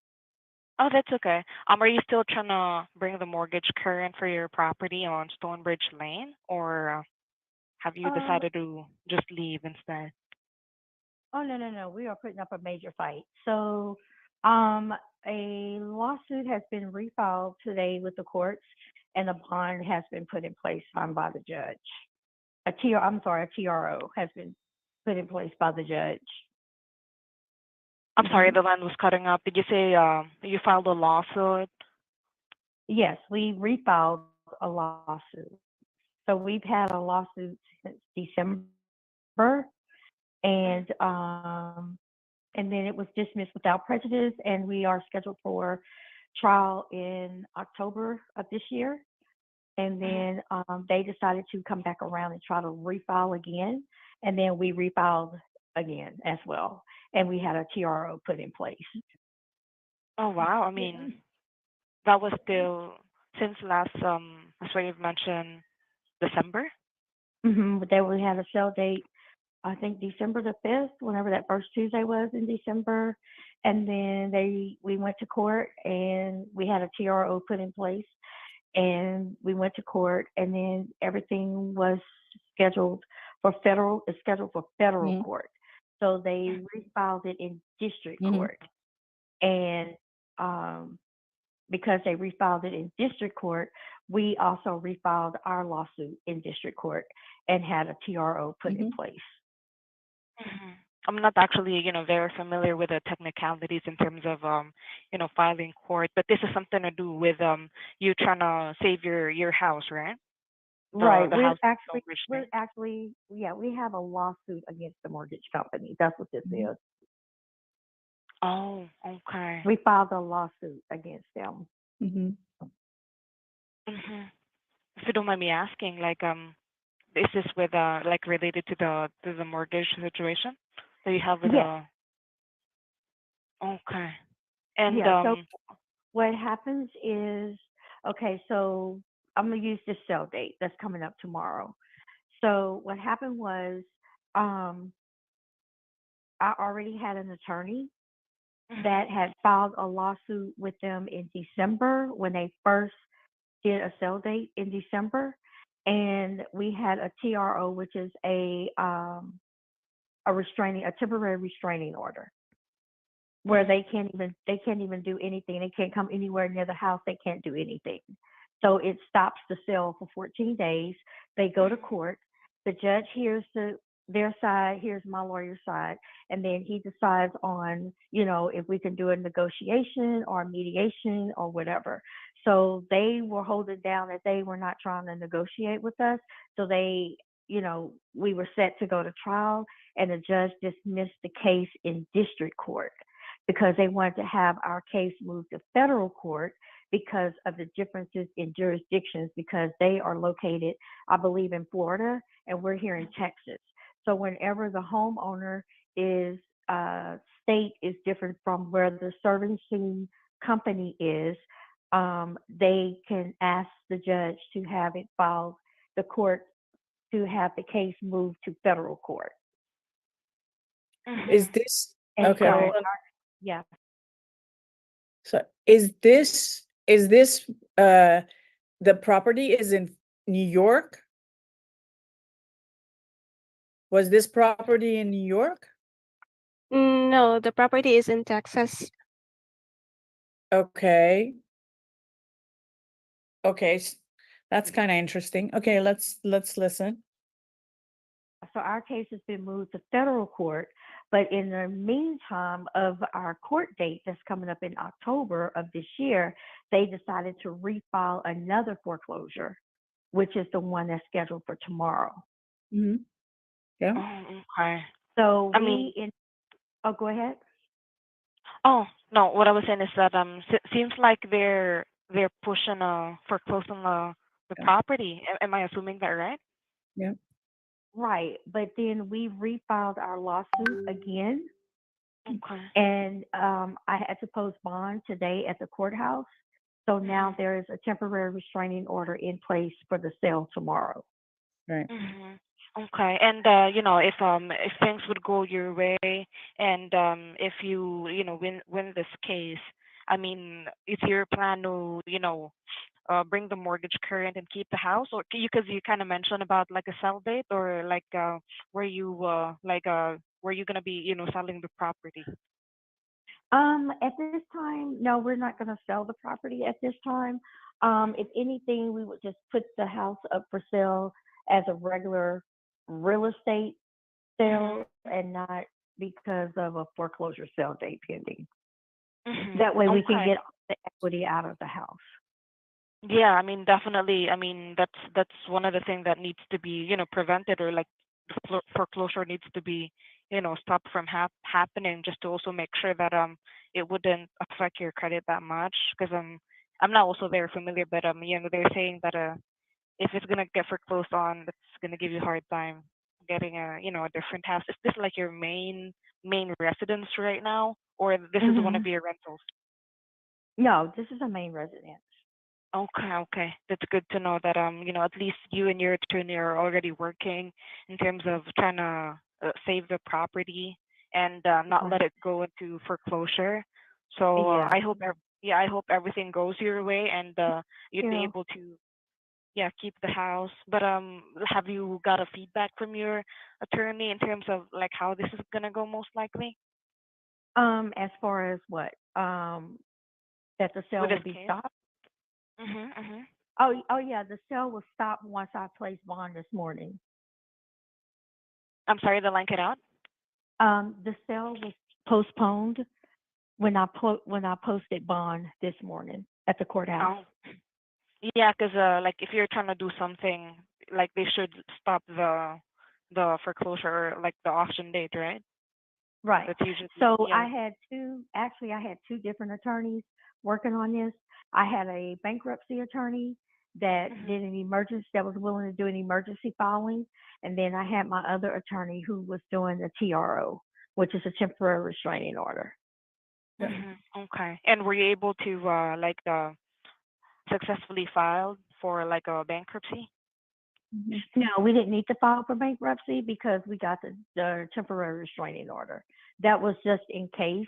[SPEAKER 9] Oh, that's okay. Are you still trying to bring the mortgage current for your property on Stonebridge Lane, or have you decided to just leave instead?
[SPEAKER 8] Oh, no. We are putting up a major fight. So, a lawsuit has been refiled today with the courts, and a bond has been put in place signed by the judge. A TRO has been put in place by the judge.
[SPEAKER 9] I'm sorry, the line was cutting up. Did you say you filed a lawsuit?
[SPEAKER 8] Yes, we refiled a lawsuit. So we've had a lawsuit since December, and then it was dismissed without prejudice, and we are scheduled for trial in October of this year. And then they decided to come back around and try to refile again, and then we refiled again as well, and we had a TRO put in place.
[SPEAKER 9] Oh wow! I mean, that was still since last as what you've mentioned, December.
[SPEAKER 8] But then we had a sale date, I think December the 5th, whenever that first Tuesday was in December. And then we went to court and we had a TRO put in place, and we went to court, and then everything was scheduled for federal court. So they refiled it in district court. And because they refiled it in district court, we also refiled our lawsuit in district court and had a TRO put in place.
[SPEAKER 9] I'm not actually, very familiar with the technicalities in terms of, filing court, but this is something to do with you trying to save your house, right?
[SPEAKER 8] Right.
[SPEAKER 9] The house in Stonebridge Lane.
[SPEAKER 8] We have a lawsuit against the mortgage company. That's what this is.
[SPEAKER 9] Oh, okay.
[SPEAKER 8] We filed a lawsuit against them.
[SPEAKER 9] If you don't mind me asking, is this with related to the mortgage situation that you have with
[SPEAKER 8] Yes.
[SPEAKER 9] Okay. And
[SPEAKER 8] So what happens is, okay, so I'm gonna use this sale date that's coming up tomorrow. So what happened was, I already had an attorney that had filed a lawsuit with them in December when they first did a sale date in December, and we had a TRO, which is a temporary restraining order, where they can't even do anything. They can't come anywhere near the house. They can't do anything. So it stops the sale for 14 days. They go to court. The judge hears their side, hears my lawyer's side, and then he decides on, if we can do a negotiation or mediation or whatever. So they were holding down that they were not trying to negotiate with us. So we were set to go to trial, and the judge dismissed the case in district court because they wanted to have our case moved to federal court because of the differences in jurisdictions, because they are located, I believe, in Florida, and we're here in Texas. So whenever the homeowner is state is different from where the servicing company is, they can ask the judge to have it filed, the court to have the case moved to federal court.
[SPEAKER 1] Is
[SPEAKER 9] Mhm.
[SPEAKER 1] this
[SPEAKER 8] And
[SPEAKER 1] okay?
[SPEAKER 8] so,
[SPEAKER 1] Hold on.
[SPEAKER 8] yeah,
[SPEAKER 1] So is this the property is in New York? Was this property in New York?
[SPEAKER 6] No, the property is in Texas.
[SPEAKER 1] Okay. Okay, that's kind of interesting. Okay, let's listen.
[SPEAKER 8] so our case has been moved to federal court, but in the meantime of our court date that's coming up in October of this year, they decided to refile another foreclosure, which is the one that's scheduled for tomorrow.
[SPEAKER 1] Mm-hmm. Yeah.
[SPEAKER 9] Oh, okay.
[SPEAKER 8] So
[SPEAKER 9] I mean,
[SPEAKER 8] oh, go ahead.
[SPEAKER 9] oh no, what I was saying is that seems like they're pushing foreclosing the
[SPEAKER 1] Yeah.
[SPEAKER 9] property. Am I assuming that right?
[SPEAKER 1] Yeah.
[SPEAKER 8] Right, but then we refiled our lawsuit again,
[SPEAKER 9] Okay.
[SPEAKER 8] and I had to post bond today at the courthouse. So now there is a temporary restraining order in place for the sale tomorrow.
[SPEAKER 1] Right.
[SPEAKER 9] Mhm. Okay. And if things would go your way, and if you know win this case, I mean, is your plan to bring the mortgage current and keep the house, or because you kind of mentioned about like a sell date, or like where you gonna be selling the property?
[SPEAKER 8] At this time, no, we're not going to sell the property at this time. If anything, we would just put the house up for sale as a regular real estate sale and not because of a foreclosure sale date pending.
[SPEAKER 9] Mhm.
[SPEAKER 8] That way we can
[SPEAKER 9] Okay.
[SPEAKER 8] get the equity out of the house.
[SPEAKER 9] Yeah, I mean, definitely. I mean, that's one of the things that needs to be, prevented, or like the foreclosure needs to be, stopped from happening, just to also make sure that it wouldn't affect your credit that much. Because I'm not also very familiar, but they're saying that if it's gonna get foreclosed on, that's gonna give you a hard time getting a different house. Is this like your main residence right now, or this is one of your rentals?
[SPEAKER 8] No, this is a main residence.
[SPEAKER 9] Okay, okay. That's good to know that at least you and your attorney are already working in terms of trying to save the property and not let it go into foreclosure. So
[SPEAKER 8] Yeah.
[SPEAKER 9] I hope everything goes your way, and you'd be
[SPEAKER 8] Yeah.
[SPEAKER 9] able to keep the house. But have you got a feedback from your attorney in terms of like how this is gonna go most likely
[SPEAKER 8] As far as what? That the sale
[SPEAKER 9] with
[SPEAKER 8] will
[SPEAKER 9] this
[SPEAKER 8] be
[SPEAKER 9] case?
[SPEAKER 8] stopped?
[SPEAKER 9] Mhm, mhm.
[SPEAKER 8] Oh yeah, the sale was stopped once I placed bond this morning.
[SPEAKER 9] I'm sorry, the line cut out.
[SPEAKER 8] The sale was postponed when I posted bond this morning at the courthouse.
[SPEAKER 9] Oh. Yeah, because like if you're trying to do something, like they should stop the foreclosure, or like the auction date, right?
[SPEAKER 8] Right.
[SPEAKER 9] That's usually
[SPEAKER 8] So
[SPEAKER 9] yeah.
[SPEAKER 8] I had two different attorneys working on this. I had a bankruptcy attorney that did an emergency, that was willing to do an emergency filing. And then I had my other attorney who was doing the TRO, which is a temporary restraining order.
[SPEAKER 9] Okay. And were you able to successfully filed for like a bankruptcy?
[SPEAKER 8] No, we didn't need to file for bankruptcy because we got the temporary restraining order. That was just in case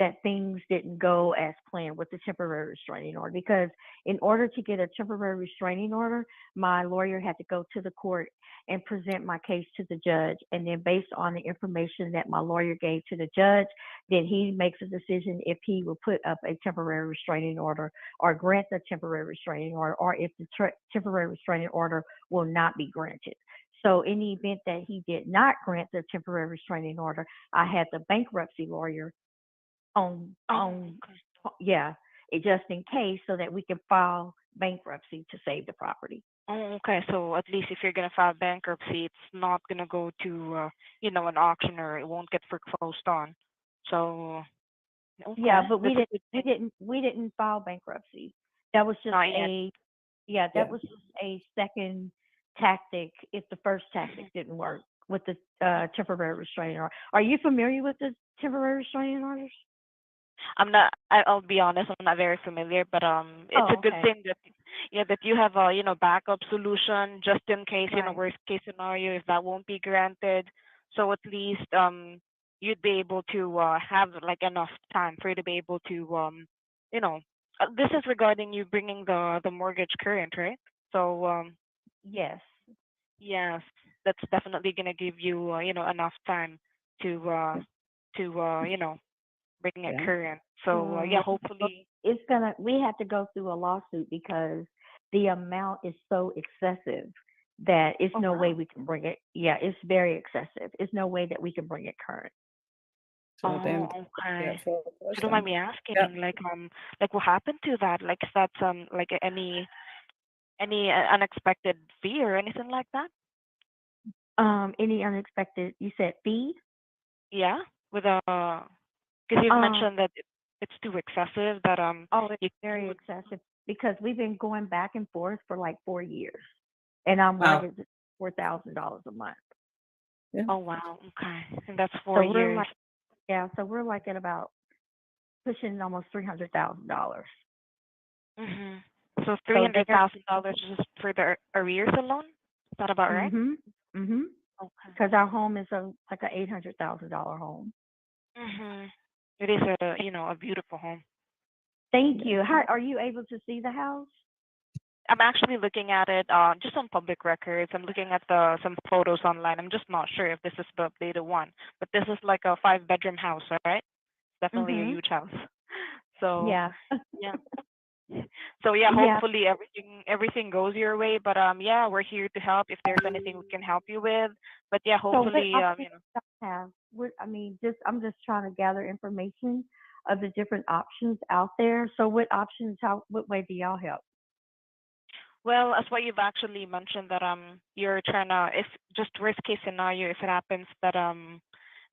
[SPEAKER 8] that things didn't go as planned with the temporary restraining order. Because in order to get a temporary restraining order, my lawyer had to go to the court and present my case to the judge. And then based on the information that my lawyer gave to the judge, then he makes a decision if he will put up a temporary restraining order or grant the temporary restraining order, or if the temporary restraining order will not be granted. So in the event that he did not grant the temporary restraining order, I had the bankruptcy lawyer on yeah, it just in case, so that we can file bankruptcy to save the property.
[SPEAKER 9] Oh, okay. So at least if you're gonna file bankruptcy, it's not gonna go to an auction, or it won't get foreclosed on. So
[SPEAKER 8] Yeah,
[SPEAKER 9] okay,
[SPEAKER 8] but
[SPEAKER 9] that's a good thing.
[SPEAKER 8] we didn't file bankruptcy. That was just
[SPEAKER 9] Not yet.
[SPEAKER 8] that
[SPEAKER 1] Yeah.
[SPEAKER 8] was just a second tactic if the first tactic didn't work with the temporary restraining order. Are you familiar with the temporary restraining orders?
[SPEAKER 9] I'm not. I'll be honest. I'm not very familiar, but it's
[SPEAKER 8] Oh,
[SPEAKER 9] a good
[SPEAKER 8] okay.
[SPEAKER 9] thing that Yeah, that you have a, backup solution just in case,
[SPEAKER 8] Right.
[SPEAKER 9] worst case scenario, if that won't be granted. So at least you'd be able to have like enough time for you to be able to you know, this is regarding you bringing the mortgage current, right? So
[SPEAKER 8] Yes.
[SPEAKER 9] yes, that's definitely gonna give you enough time to bring it
[SPEAKER 1] Yeah.
[SPEAKER 9] current. So yeah,
[SPEAKER 8] Well,
[SPEAKER 9] hopefully.
[SPEAKER 8] we have to go through a lawsuit because the amount is so excessive that it's
[SPEAKER 9] Oh
[SPEAKER 8] no way
[SPEAKER 9] wow.
[SPEAKER 8] we can bring it. Yeah, it's very excessive. It's no way that we can bring it current.
[SPEAKER 1] So
[SPEAKER 9] Oh,
[SPEAKER 1] then, yeah,
[SPEAKER 9] okay. If you
[SPEAKER 1] foreclose
[SPEAKER 9] don't mind
[SPEAKER 1] them.
[SPEAKER 9] me
[SPEAKER 1] Yeah.
[SPEAKER 9] asking, like what happened to that? Like, is that like any unexpected fee or anything like that?
[SPEAKER 8] Any unexpected, you said fee?
[SPEAKER 9] Yeah, with because you've
[SPEAKER 8] Um,
[SPEAKER 9] mentioned that it's too excessive. That
[SPEAKER 8] oh, it's
[SPEAKER 9] you
[SPEAKER 8] very
[SPEAKER 9] would.
[SPEAKER 8] excessive because we've been going back and forth for like 4 years, and our
[SPEAKER 1] Wow.
[SPEAKER 8] mortgage is $4,000 a month.
[SPEAKER 1] Yeah.
[SPEAKER 9] Oh wow. Okay, and that's
[SPEAKER 8] So
[SPEAKER 9] 4 years.
[SPEAKER 8] we're like at about pushing almost $300,000.
[SPEAKER 9] Mhm. So three
[SPEAKER 8] So
[SPEAKER 9] hundred thousand dollars just for the arrears alone. Is that about right?
[SPEAKER 8] mhm, mhm,
[SPEAKER 9] Okay.
[SPEAKER 8] because our home is like a $800,000 home.
[SPEAKER 9] Mhm. It is a beautiful home.
[SPEAKER 8] Thank
[SPEAKER 1] Yeah.
[SPEAKER 8] you. How are you able to see the house?
[SPEAKER 9] I'm actually looking at it just on public records. I'm looking at some photos online. I'm just not sure if this is the updated one, but this is like a 5-bedroom house, all right? Definitely a
[SPEAKER 8] Mhm.
[SPEAKER 9] huge house. So
[SPEAKER 8] Yeah.
[SPEAKER 9] yeah. So yeah,
[SPEAKER 8] Yeah.
[SPEAKER 9] hopefully everything goes your way. But yeah, we're here to help if there's anything we can help you with. But yeah,
[SPEAKER 8] So what
[SPEAKER 9] hopefully
[SPEAKER 8] options do you have? I'm just trying to gather information of the different options out there. So what way do y'all help?
[SPEAKER 9] well, as what you've actually mentioned that you're trying to, if just worst case scenario, if it happens that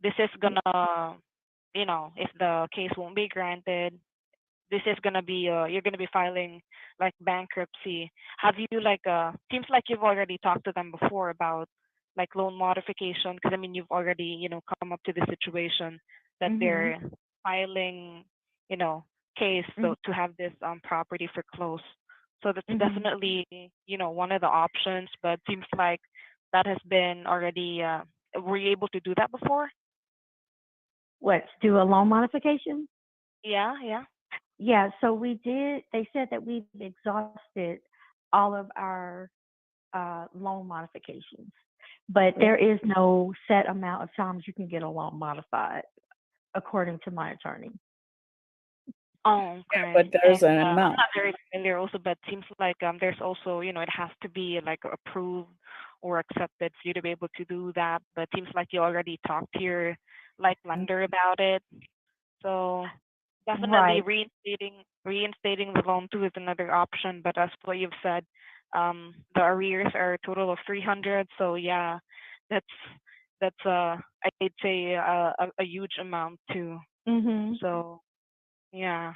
[SPEAKER 9] this is gonna, if the case won't be granted, this is gonna be you're gonna be filing like bankruptcy. Have you like seems like you've already talked to them before about like loan modification? Because I mean you've already come up to the situation that
[SPEAKER 8] Mhm.
[SPEAKER 9] they're filing you know case
[SPEAKER 8] Mhm.
[SPEAKER 9] so to have this property foreclosed. So that's
[SPEAKER 8] Mhm.
[SPEAKER 9] definitely one of the options. But seems like that has been already. Were you able to do that before?
[SPEAKER 8] What, do a loan modification?
[SPEAKER 9] Yeah, yeah.
[SPEAKER 8] Yeah, so we did. They said that we've exhausted all of our loan modifications, but
[SPEAKER 1] Yeah.
[SPEAKER 8] there is no set amount of times you can get a loan modified, according to my attorney.
[SPEAKER 9] Oh,
[SPEAKER 1] Yeah,
[SPEAKER 9] okay.
[SPEAKER 1] but there's an
[SPEAKER 9] I'm
[SPEAKER 1] amount.
[SPEAKER 9] not very familiar also, but seems like there's also, it has to be like approved or accepted for you to be able to do that. But seems like you already talked to your like lender about it. So definitely
[SPEAKER 8] Right.
[SPEAKER 9] reinstating the loan too is another option. But as what you've said, the arrears are a total of 300. So yeah, that's I'd say a huge amount too.
[SPEAKER 8] Mhm.
[SPEAKER 9] So yeah.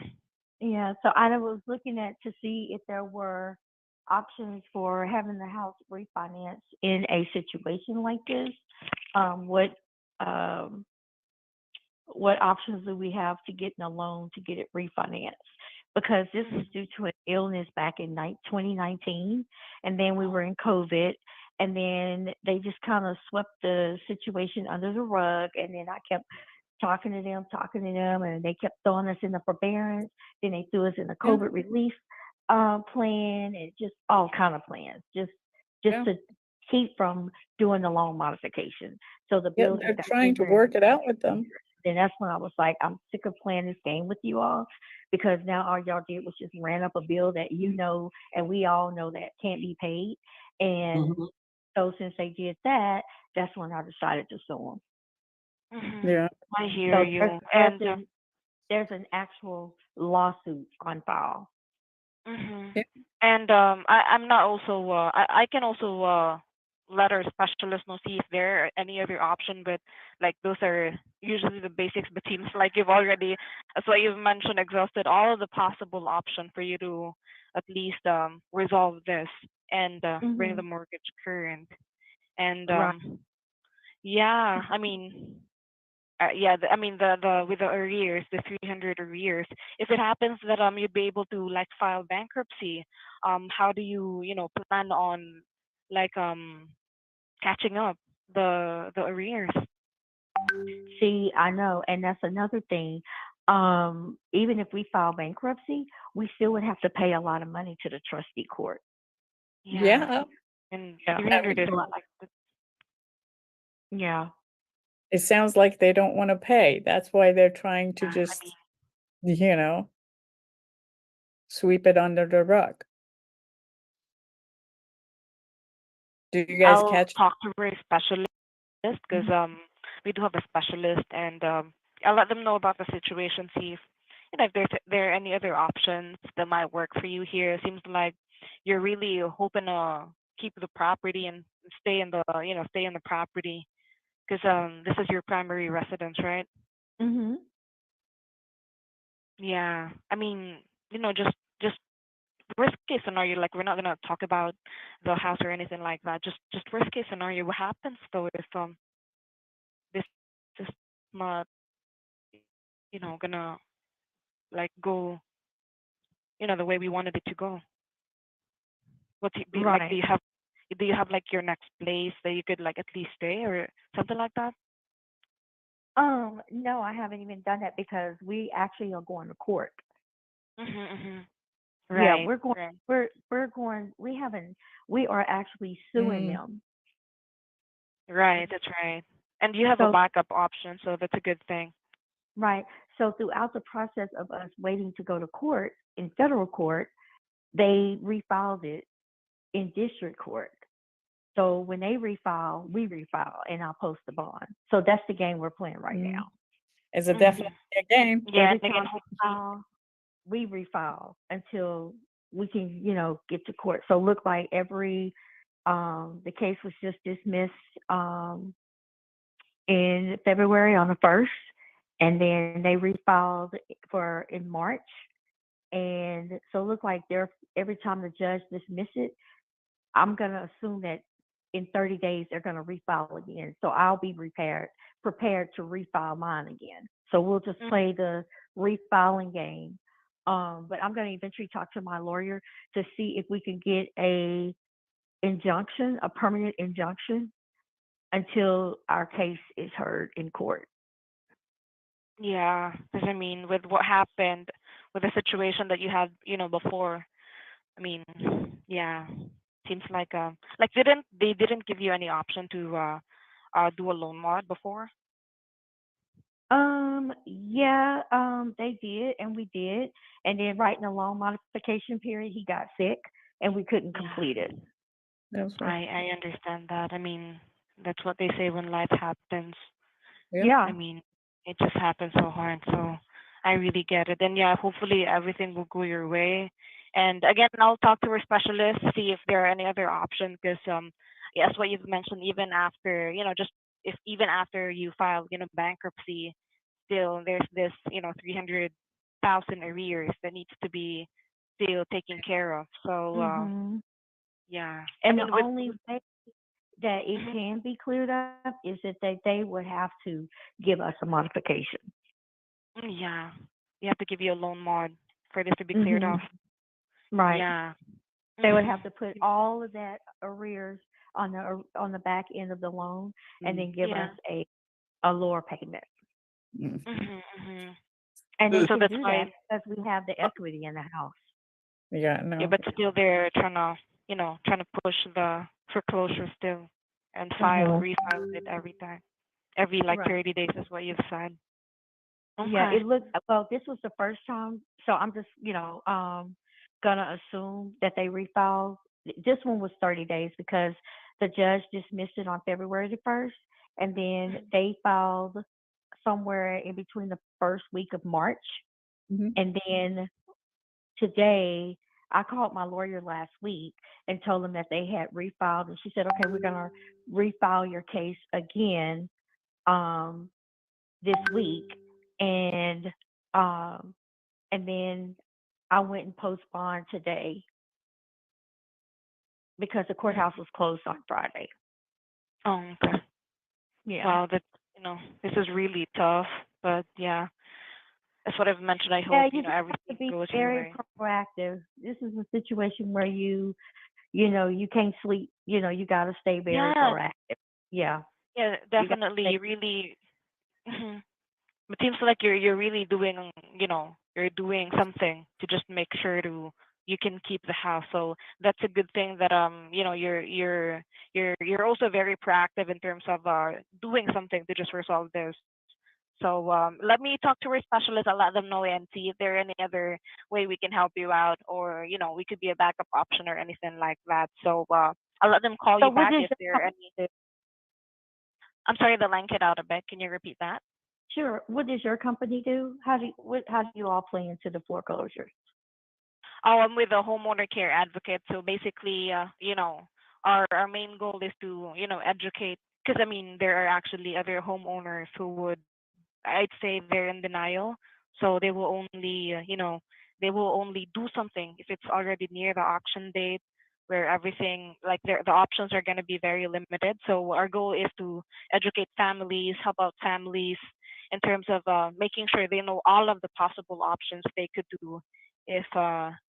[SPEAKER 8] Yeah, so I was looking at to see if there were options for having the house refinanced in a situation like this. Um, what um, what options do we have to getting a loan to get it refinanced? Because this was due to an illness back in 2019, and then we were in COVID, and then they just kind of swept the situation under the rug, and then I kept talking to them, and they kept throwing us in the forbearance. Then they threw us in the
[SPEAKER 1] Yeah.
[SPEAKER 8] COVID relief plan, and just all kind of plans, just
[SPEAKER 1] Yeah.
[SPEAKER 8] to keep from doing the loan modification. So the
[SPEAKER 1] Yeah,
[SPEAKER 8] bills
[SPEAKER 1] they're
[SPEAKER 8] just got
[SPEAKER 1] trying to
[SPEAKER 8] bigger and
[SPEAKER 1] work it
[SPEAKER 8] bigger
[SPEAKER 1] out with
[SPEAKER 8] and
[SPEAKER 1] them.
[SPEAKER 8] bigger. Then that's when I was like, I'm sick of playing this game with you all, because now all y'all did was just ran up a bill that and we all know that can't be paid. And
[SPEAKER 1] Mhm.
[SPEAKER 8] so since they did that, that's when I decided to sue them.
[SPEAKER 9] Hmm.
[SPEAKER 1] Yeah.
[SPEAKER 9] I hear
[SPEAKER 8] So
[SPEAKER 9] you. And
[SPEAKER 8] there's an actual lawsuit on file.
[SPEAKER 9] hmm
[SPEAKER 1] Yeah.
[SPEAKER 9] and I'm not also I can also let our specialist know see if there are any other option, but like those are usually the basics. But seems like you've already, as what you've mentioned, exhausted all of the possible option for you to at least resolve this and bring the
[SPEAKER 8] Mhm.
[SPEAKER 9] mortgage current. And
[SPEAKER 8] Right.
[SPEAKER 9] yeah, I mean. yeah, I mean the with the arrears, the 300 arrears. If it happens that you'd be able to like file bankruptcy, how do you plan on like catching up the arrears?
[SPEAKER 8] See, I know, and that's another thing. Even if we file bankruptcy, we still would have to pay a lot of money to the trustee court.
[SPEAKER 9] Yeah, and
[SPEAKER 8] Yeah.
[SPEAKER 9] 300 is
[SPEAKER 8] So,
[SPEAKER 9] like
[SPEAKER 8] yeah.
[SPEAKER 1] It sounds like they don't want to pay. That's why they're trying to
[SPEAKER 9] I
[SPEAKER 1] just,
[SPEAKER 9] mean,
[SPEAKER 1] sweep it under the rug. Do you guys
[SPEAKER 9] I'll
[SPEAKER 1] catch?
[SPEAKER 9] talk to a specialist because we do have a specialist, and I'll let them know about the situation, see if if there are any other options that might work for you here. It seems like you're really hoping to keep the property and stay in the stay in the property because this is your primary residence, right?
[SPEAKER 8] Mhm.
[SPEAKER 9] Yeah, I mean, just worst case scenario, like we're not gonna talk about the house or anything like that. Just worst case scenario, what happens though if this is not gonna like go the way we wanted it to go? What do you be like?
[SPEAKER 8] Right.
[SPEAKER 9] Do you have like your next place that you could like at least stay or something like that?
[SPEAKER 8] No, I haven't even done that because we actually are going to court.
[SPEAKER 9] Mhm.
[SPEAKER 8] Yeah,
[SPEAKER 9] Right.
[SPEAKER 8] we're going.
[SPEAKER 9] Right.
[SPEAKER 8] We're going. We haven't. We are actually suing them.
[SPEAKER 9] Right. That's right. And you have a
[SPEAKER 8] So
[SPEAKER 9] backup option, so that's a good thing.
[SPEAKER 8] right. So throughout the process of us waiting to go to court in federal court, they refiled it in district court. So when they refile, we refile, and I'll post the bond. So that's the game we're playing right
[SPEAKER 1] Mm.
[SPEAKER 8] now.
[SPEAKER 1] It's a
[SPEAKER 9] Mhm.
[SPEAKER 1] definitely a game.
[SPEAKER 9] Yeah,
[SPEAKER 8] Every
[SPEAKER 9] and again,
[SPEAKER 8] time
[SPEAKER 9] hopefully.
[SPEAKER 8] we refile until we can, get to court. So look like the case was just dismissed in February on the 1st, and then they refiled in March. And so it looked like every time the judge dismiss it, I'm gonna assume that in 30 days they're gonna refile again. So I'll be prepared to refile mine again. So we'll just play the refiling game. But I'm gonna eventually talk to my lawyer to see if we can get a permanent injunction until our case is heard in court.
[SPEAKER 9] Yeah, because I mean, with what happened, with the situation that you had, before, I mean, yeah, seems like they didn't give you any option to do a loan mod before?
[SPEAKER 8] Yeah, they did, and we did. And then right in the loan modification period, he got sick, and we couldn't
[SPEAKER 9] Yeah,
[SPEAKER 8] complete it.
[SPEAKER 1] That's right.
[SPEAKER 9] I understand that. I mean, that's what they say when life happens.
[SPEAKER 1] Yeah.
[SPEAKER 8] Yeah.
[SPEAKER 9] I mean, it just happens so hard. So I really get it. And yeah, hopefully everything will go your way. And again, I'll talk to our specialist, see if there are any other options. Because yes, what you've mentioned, even after just if even after you file bankruptcy, still there's this 300,000 arrears that needs to be still taken care of. So
[SPEAKER 8] Mhm.
[SPEAKER 9] yeah, I
[SPEAKER 8] And the
[SPEAKER 9] mean
[SPEAKER 8] only way that it
[SPEAKER 9] mhm,
[SPEAKER 8] can be cleared up is that they would have to give us a modification.
[SPEAKER 9] yeah, you have to give you a loan mod for this to be cleared
[SPEAKER 8] Mhm.
[SPEAKER 9] off.
[SPEAKER 8] Right.
[SPEAKER 9] Yeah.
[SPEAKER 8] They would
[SPEAKER 9] Mhm.
[SPEAKER 8] have to put all of that arrears on the back end of the loan, and then give us
[SPEAKER 9] Yeah.
[SPEAKER 8] a lower payment.
[SPEAKER 1] Mm.
[SPEAKER 9] Mhm.
[SPEAKER 8] And they
[SPEAKER 9] So
[SPEAKER 8] can
[SPEAKER 9] that's
[SPEAKER 8] do
[SPEAKER 9] why.
[SPEAKER 8] that because we have the equity in the house.
[SPEAKER 1] Yeah,
[SPEAKER 9] Yeah,
[SPEAKER 1] no.
[SPEAKER 9] but still they're trying to push the foreclosure still and
[SPEAKER 8] Mhm.
[SPEAKER 9] refile it every time. Every like
[SPEAKER 8] Right.
[SPEAKER 9] 30 days is what you've said.
[SPEAKER 8] Yeah,
[SPEAKER 9] Okay.
[SPEAKER 8] it looked well. This was the first time, so I'm just gonna assume that they refiled. This one was 30 days because the judge dismissed it on February the 1st, and then they filed somewhere in between the first week of March,
[SPEAKER 1] Mhm.
[SPEAKER 8] and then today I called my lawyer last week and told them that they had refiled, and she said, okay, we're gonna refile your case again um this week, and um and then I went and post bond today because the courthouse was closed on Friday.
[SPEAKER 9] Oh, okay.
[SPEAKER 8] Yeah.
[SPEAKER 9] Wow, this is really tough. But yeah, that's what I've mentioned. I
[SPEAKER 8] Yeah,
[SPEAKER 9] hope,
[SPEAKER 8] you just have to
[SPEAKER 9] everything
[SPEAKER 8] be
[SPEAKER 9] goes your
[SPEAKER 8] very
[SPEAKER 9] way.
[SPEAKER 8] proactive. This is a situation where you can't sleep. You got to stay very
[SPEAKER 9] Yeah,
[SPEAKER 8] proactive. Yeah,
[SPEAKER 9] yeah,
[SPEAKER 8] you got to
[SPEAKER 9] definitely.
[SPEAKER 8] stay.
[SPEAKER 9] Really, mhm. It seems like you're really doing, you're doing something to just make sure you can keep the house. So that's a good thing that you're also very proactive in terms of doing something to just resolve this. So let me talk to our specialist. I'll let them know and see if there any other way we can help you out, or we could be a backup option or anything like that. So I'll let them call
[SPEAKER 8] So
[SPEAKER 9] you
[SPEAKER 8] what
[SPEAKER 9] back
[SPEAKER 8] is
[SPEAKER 9] if there are any. I'm sorry, the line cut out a bit. Can you repeat that?
[SPEAKER 8] sure? What does your company do? How do you all play into the foreclosures?
[SPEAKER 9] Oh, I'm with a homeowner care advocate. So basically, our main goal is to, educate, because I mean, there are actually other homeowners who would, I'd say they're in denial. So they will only, they will only do something if it's already near the auction date, where everything, like the options are going to be very limited. So our goal is to educate families, help out families in terms of making sure they know all of the possible options they could do if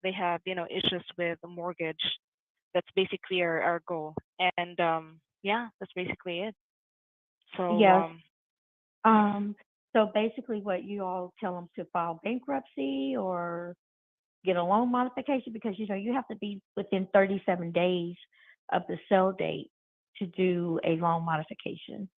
[SPEAKER 9] they have, issues with the mortgage. That's basically our goal. And yeah, that's basically it. So
[SPEAKER 8] Yes. Um. So basically, what you all tell them to file bankruptcy or get a loan modification, because you have to be within 37 days of the sell date to do a loan modification.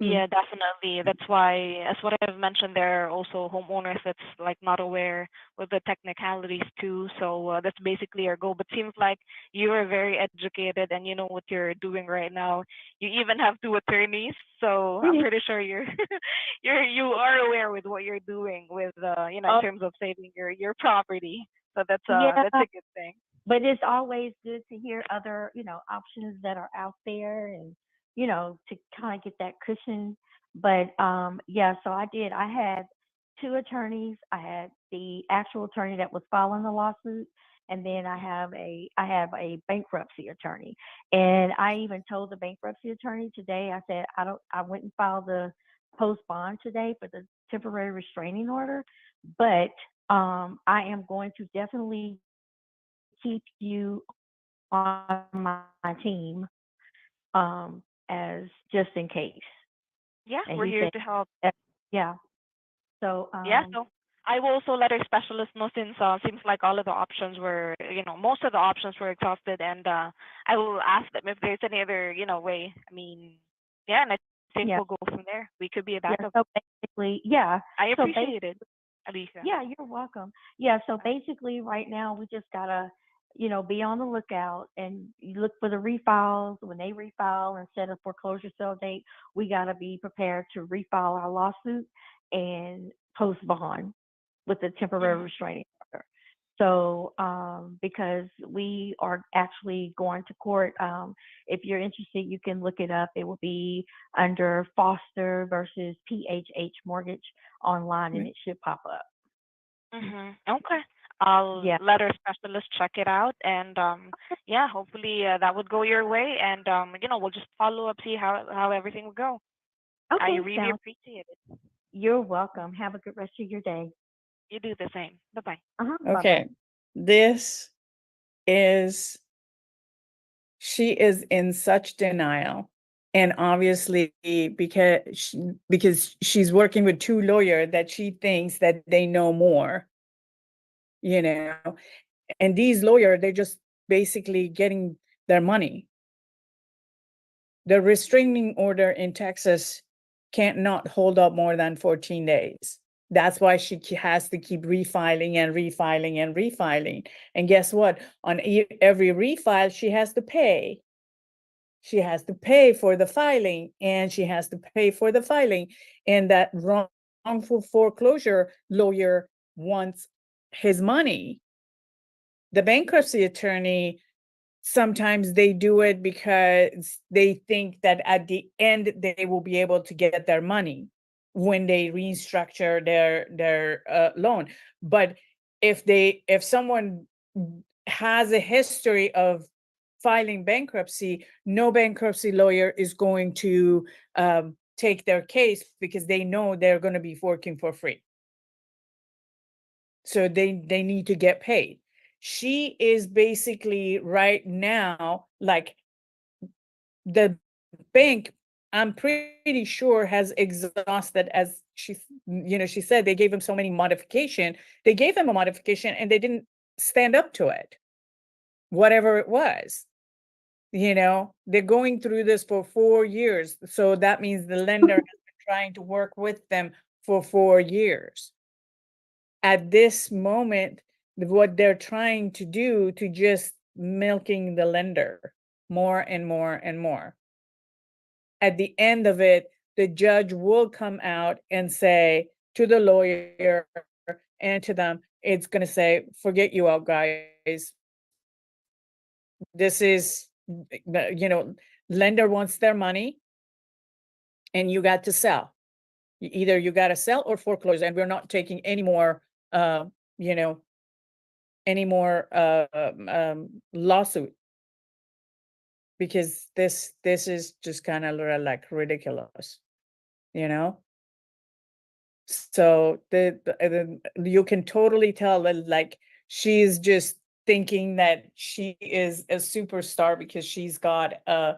[SPEAKER 9] yeah, definitely. That's why, as what I've mentioned, there are also homeowners that's like not aware with the technicalities too. So that's basically our goal. But seems like you are very educated and you know what you're doing right now. You even have two attorneys, so I'm pretty sure you're you are aware with what you're doing with in
[SPEAKER 8] Oh,
[SPEAKER 9] terms of saving your property. So that's
[SPEAKER 8] yeah,
[SPEAKER 9] a good thing.
[SPEAKER 8] but it's always good to hear other, options that are out there, and, to kind of get that cushion. But yeah, so I had two attorneys. I had the actual attorney that was filing the lawsuit, and then I have a bankruptcy attorney. And I even told the bankruptcy attorney today, I said, I went and filed the post bond today for the temporary restraining order, but I am going to definitely keep you on my team, as just in case.
[SPEAKER 9] Yeah,
[SPEAKER 8] And
[SPEAKER 9] we're
[SPEAKER 8] he
[SPEAKER 9] here
[SPEAKER 8] said,
[SPEAKER 9] to help.
[SPEAKER 8] yeah. So,
[SPEAKER 9] Yeah, so I will also let our specialist know, since seems like all of the options were, most of the options were exhausted, and I will ask them if there's any other, way. I mean, yeah, and I think
[SPEAKER 8] yeah,
[SPEAKER 9] we'll go from there. We could be a
[SPEAKER 8] yeah.
[SPEAKER 9] backup.
[SPEAKER 8] So basically, yeah.
[SPEAKER 9] I
[SPEAKER 8] So
[SPEAKER 9] appreciate it, Alicia.
[SPEAKER 8] yeah, you're welcome. Yeah. So basically, right now we just gotta, be on the lookout, and you look for the refiles. When they refile and set a foreclosure sale date, we gotta be prepared to refile our lawsuit and post bond with the temporary restraining order. So, because we are actually going to court, if you're interested, you can look it up. It will be under Foster versus PHH Mortgage online, and it should pop up.
[SPEAKER 9] Okay. I'll
[SPEAKER 8] Yeah.
[SPEAKER 9] let our specialist check it out, and yeah, hopefully that would go your way, and we'll just follow up, see how everything will go. I
[SPEAKER 8] Okay.
[SPEAKER 9] really appreciate it.
[SPEAKER 8] You're welcome. Have a good rest of your day.
[SPEAKER 9] You do the same. Bye bye.
[SPEAKER 8] Bye-bye.
[SPEAKER 1] Okay. This is, she is in such denial. And obviously, because she's working with two lawyers that she thinks that they know more, and these lawyers, they're just basically getting their money. The restraining order in Texas can't not hold up more than 14 days. That's why she has to keep refiling and refiling and refiling. And guess what? On every refile, she has to pay. She has to pay for the filing, and she has to pay for the filing. And that wrongful foreclosure lawyer wants his money. The bankruptcy attorney, sometimes they do it because they think that at the end they will be able to get their money when they restructure their loan. But if someone has a history of filing bankruptcy, no bankruptcy lawyer is going to take their case because they know they're going to be working for free. So they need to get paid. She is basically right now, like, the bank, I'm pretty sure, has exhausted, as she said, they gave him so many modification. They gave him a modification and they didn't stand up to it, whatever it was. They're going through this for 4 years. So that means the lender has been trying to work with them for 4 years. At this moment, what they're trying to do to just milking the lender more and more and more. At the end of it, the judge will come out and say to the lawyer and to them, it's going to say, forget you out, guys. This is, lender wants their money and you got to sell. Either you got to sell or foreclose, and we're not taking any more, lawsuit, because this is just kind of like ridiculous, So you can totally tell that, like, she's just thinking that she is a superstar because she's got a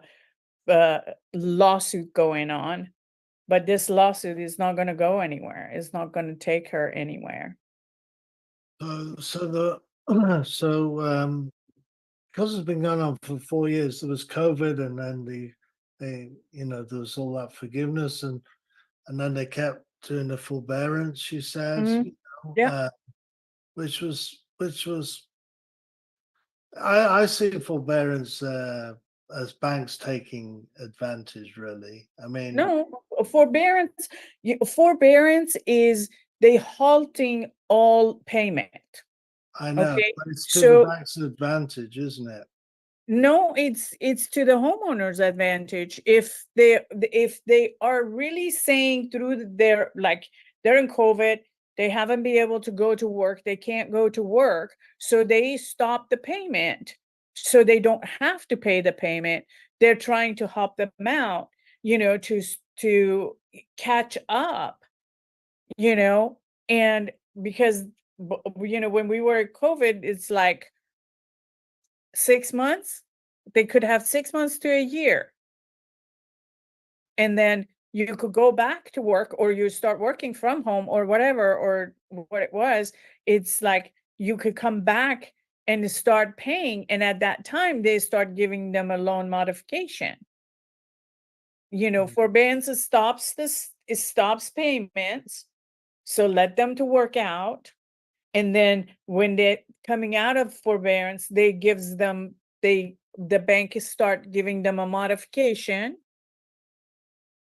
[SPEAKER 1] lawsuit going on, but this lawsuit is not going to go anywhere. It's not going to take her anywhere.
[SPEAKER 3] So because it's been going on for 4 years, there was COVID, and then there was all that forgiveness, and then they kept doing the forbearance, she said,
[SPEAKER 1] Yeah.
[SPEAKER 3] which was I see forbearance as banks taking advantage, really. I mean,
[SPEAKER 1] No, forbearance is they halting all payment.
[SPEAKER 3] I know,
[SPEAKER 1] Okay,
[SPEAKER 3] but it's to
[SPEAKER 1] so
[SPEAKER 3] the bank's advantage, isn't it?
[SPEAKER 1] no, it's to the homeowner's advantage if they are really saying through their, like, they're in COVID, they haven't been able to go to work, they can't go to work, so they stop the payment so they don't have to pay the payment. They're trying to help them out, to catch up, and because when we were at COVID, it's like 6 months. They could have 6 months to a year. And then you could go back to work, or you start working from home, or whatever, or what it was. It's like you could come back and start paying. And at that time, they start giving them a loan modification. Forbearance it stops payments. So let them to work out. And then when they're coming out of forbearance, the bank start giving them a modification.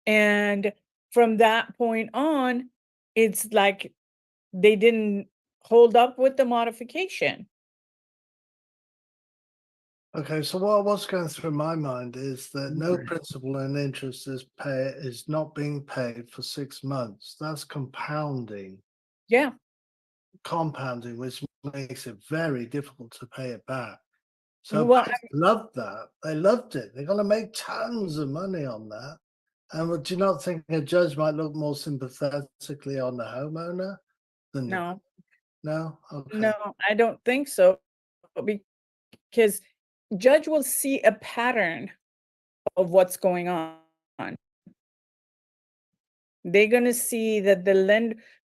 [SPEAKER 1] And from that point on, it's like they didn't hold up with the modification.
[SPEAKER 3] Okay, so what's going through my mind is that no principal and interest is not being paid for 6 months. That's compounding,
[SPEAKER 1] Yeah.
[SPEAKER 3] which makes it very difficult to pay it back. So
[SPEAKER 1] Well,
[SPEAKER 3] banks loved that. They loved it. They're going to make tons of money on that. And do you not think a judge might look more sympathetically on the homeowner than
[SPEAKER 1] no,
[SPEAKER 3] no? Okay.
[SPEAKER 1] no, I don't think so, because judge will see a pattern of what's going on. They're going to see that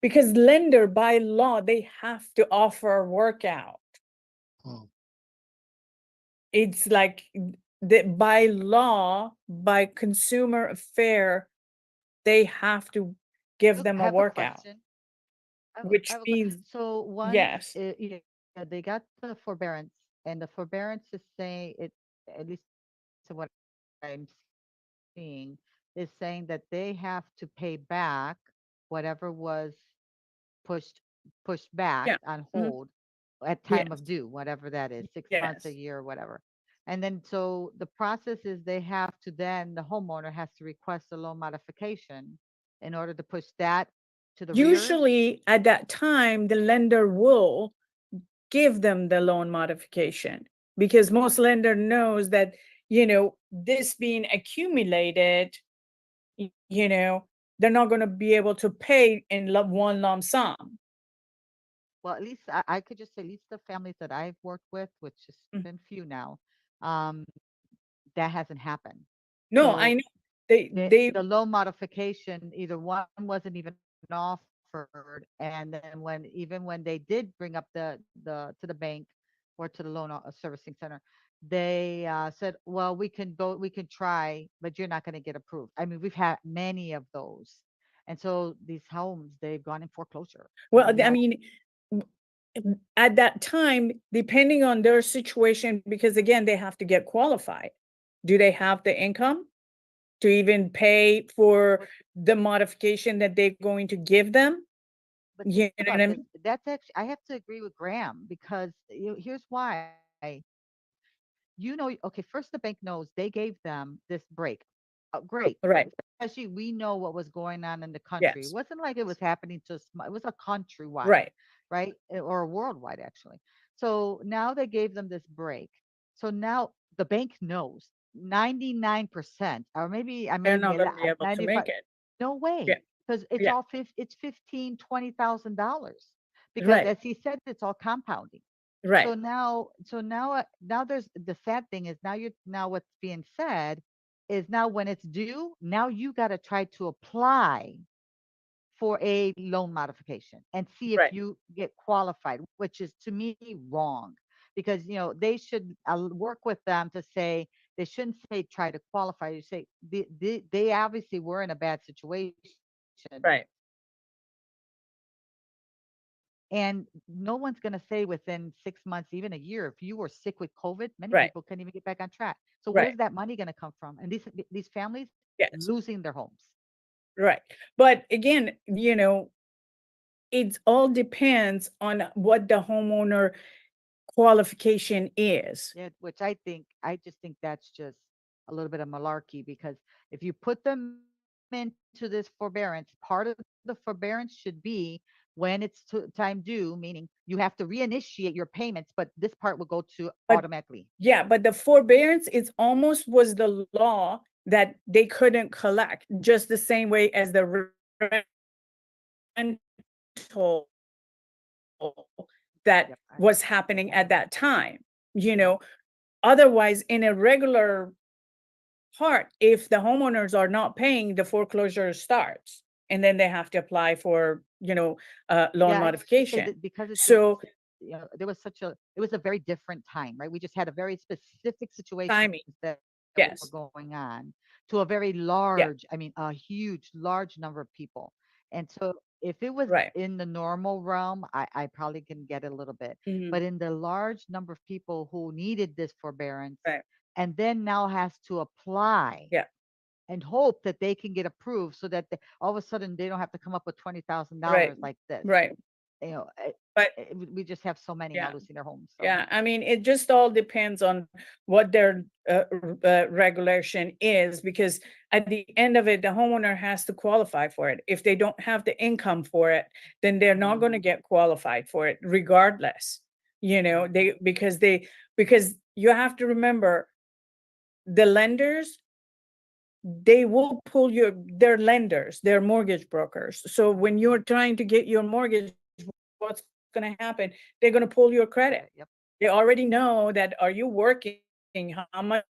[SPEAKER 1] because lender by law, they have to offer a workout. It's like by law, by consumer affair, they have to give
[SPEAKER 10] Look,
[SPEAKER 1] them
[SPEAKER 10] I
[SPEAKER 1] a
[SPEAKER 10] have a
[SPEAKER 1] workout,
[SPEAKER 10] question.
[SPEAKER 1] which means,
[SPEAKER 10] So one,
[SPEAKER 1] yes,
[SPEAKER 10] they got the forbearance, and the forbearance is saying it, at least to what I'm seeing, is saying that they have to pay back whatever was pushed back
[SPEAKER 1] yeah,
[SPEAKER 10] on
[SPEAKER 1] mhm,
[SPEAKER 10] hold at
[SPEAKER 1] yes,
[SPEAKER 10] time of due, whatever that is, 6 months, a
[SPEAKER 1] yes.
[SPEAKER 10] year, whatever. And then so the process is the homeowner has to request a loan modification in order to push that to the rear.
[SPEAKER 1] Usually at that time, the lender will give them the loan modification, because most lender knows that, this being accumulated, you know, they're not going to be able to pay in one lump sum.
[SPEAKER 10] Well, at least I could just say, at least the families that I've worked with, which has
[SPEAKER 1] Mm.
[SPEAKER 10] been few now, um, that hasn't happened.
[SPEAKER 1] No, I
[SPEAKER 10] So
[SPEAKER 1] know they
[SPEAKER 10] the loan modification, either one wasn't even offered, and then even when they did bring up the to the bank or to the loan servicing center, they said, well, we can try, but you're not going to get approved. I mean, we've had many of those, and so these homes, they've gone in foreclosure.
[SPEAKER 1] well, I
[SPEAKER 10] No,
[SPEAKER 1] mean, at that time, depending on their situation, because again, they have to get qualified. Do they have the income to even pay for the modification that they're going to give them?
[SPEAKER 10] but
[SPEAKER 1] You
[SPEAKER 10] think
[SPEAKER 1] know
[SPEAKER 10] about
[SPEAKER 1] what I
[SPEAKER 10] this.
[SPEAKER 1] mean?
[SPEAKER 10] That's actually, I have to agree with Graham, because here's why. Okay, first the bank knows they gave them this break. Great.
[SPEAKER 1] Right.
[SPEAKER 10] Especially we know what was going on in the country. It
[SPEAKER 1] Yes.
[SPEAKER 10] wasn't like it was happening to it was a countrywide,
[SPEAKER 1] Right.
[SPEAKER 10] right? Or worldwide, actually. So now they gave them this break. So now the bank knows 99%, or maybe I
[SPEAKER 1] They're
[SPEAKER 10] may
[SPEAKER 1] not
[SPEAKER 10] be
[SPEAKER 1] going to be able to
[SPEAKER 10] 95.
[SPEAKER 1] make it.
[SPEAKER 10] No way,
[SPEAKER 1] Yeah.
[SPEAKER 10] because it's
[SPEAKER 1] Yeah.
[SPEAKER 10] all it's $15,000-$20,000, because
[SPEAKER 1] Right.
[SPEAKER 10] as he said, it's all compounding.
[SPEAKER 1] Right.
[SPEAKER 10] Now there's the sad thing is, now what's being said is, now when it's due, now you got to try to apply for a loan modification and see if
[SPEAKER 1] Right.
[SPEAKER 10] you get qualified, which is to me wrong, because they should work with them to say, they shouldn't say try to qualify. You say they obviously were in a bad situation.
[SPEAKER 1] Right.
[SPEAKER 10] And no one's going to say within 6 months, even a year, if you were sick with COVID, many
[SPEAKER 1] Right.
[SPEAKER 10] people couldn't even get back on track. So
[SPEAKER 1] Right.
[SPEAKER 10] where's that money going to come from? And these families
[SPEAKER 1] Yes.
[SPEAKER 10] losing their homes.
[SPEAKER 1] Right. But again, it all depends on what the homeowner qualification is.
[SPEAKER 10] Yeah, which I just think that's just a little bit of malarkey, because if you put them into this forbearance, part of the forbearance should be when it's time due, meaning you have to reinitiate your payments, but this part will go to
[SPEAKER 1] But
[SPEAKER 10] automatically.
[SPEAKER 1] yeah, but the forbearance is almost was the law that they couldn't collect, just the same way as the rental that
[SPEAKER 10] Yep.
[SPEAKER 1] was happening at that time. Otherwise, in a regular part, if the homeowners are not paying, the foreclosure starts, and then they have to apply for loan
[SPEAKER 10] Yeah, I just say
[SPEAKER 1] modification.
[SPEAKER 10] that because it's
[SPEAKER 1] So
[SPEAKER 10] there was it was a very different time, right? We just had a very specific situation
[SPEAKER 1] timing,
[SPEAKER 10] that were
[SPEAKER 1] yes,
[SPEAKER 10] going on to a very
[SPEAKER 1] yeah,
[SPEAKER 10] large, I mean, a huge, large number of people. And so if it was
[SPEAKER 1] right,
[SPEAKER 10] in the normal realm, I probably can get it a little bit.
[SPEAKER 1] mhm,
[SPEAKER 10] But in the large number of people who needed this forbearance
[SPEAKER 1] right,
[SPEAKER 10] and then now has to apply
[SPEAKER 1] yeah,
[SPEAKER 10] and hope that they can get approved, so that all of a sudden they don't have to come up with
[SPEAKER 1] right,
[SPEAKER 10] $20,000 like this.
[SPEAKER 1] right. But
[SPEAKER 10] We just have so many now
[SPEAKER 1] yeah,
[SPEAKER 10] losing their homes. So
[SPEAKER 1] yeah, I mean, it just all depends on what their regulation is, because at the end of it, the homeowner has to qualify for it. If they don't have the income for it, then they're not going to get qualified for it regardless. Because you have to remember, the lenders, they will pull their lenders, their mortgage brokers. So when you're trying to get your mortgage, what's going to happen? They're going to pull your credit.
[SPEAKER 10] Yep.
[SPEAKER 1] They already know that, are you working? How much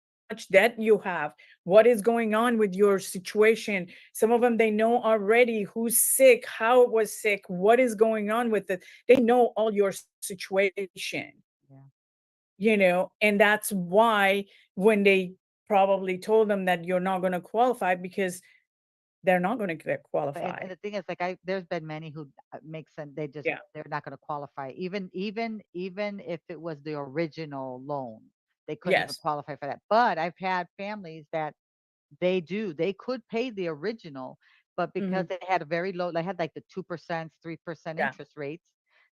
[SPEAKER 1] debt you have? What is going on with your situation? Some of them, they know already who's sick, how it was sick, what is going on with it. They know all your situation, and that's why when they probably told them that you're not going to qualify, because they're not going to get
[SPEAKER 10] And
[SPEAKER 1] qualified.
[SPEAKER 10] the thing is, like, there's been many who makes sense.
[SPEAKER 1] Yeah.
[SPEAKER 10] They're not going to qualify, even if it was the original loan, they couldn't even
[SPEAKER 1] Yes.
[SPEAKER 10] qualify for that. But I've had families that they could pay the original, but because
[SPEAKER 1] Mhm.
[SPEAKER 10] they had a very low, they had like the 2%, 3%
[SPEAKER 1] Yeah.
[SPEAKER 10] interest rates.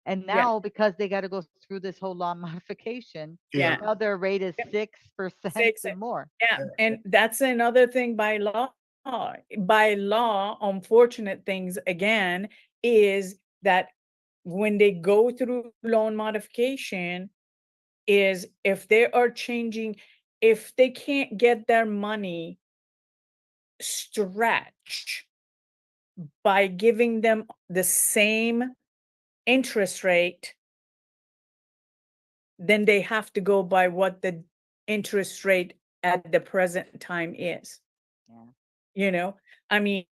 [SPEAKER 10] And
[SPEAKER 1] Yeah.
[SPEAKER 10] now, because they got to go through this whole loan modification,
[SPEAKER 1] Yeah.
[SPEAKER 10] now their rate is
[SPEAKER 1] Yep.
[SPEAKER 10] 6%
[SPEAKER 1] Six.
[SPEAKER 10] and more.
[SPEAKER 1] Yeah. And that's another thing by law. By law, unfortunate things again is that when they go through loan modification, is if they are changing, if they can't get their money stretched by giving them the same interest rate, then they have to go by what the interest rate at the present time is.
[SPEAKER 10] Yeah.
[SPEAKER 1] You know, I mean,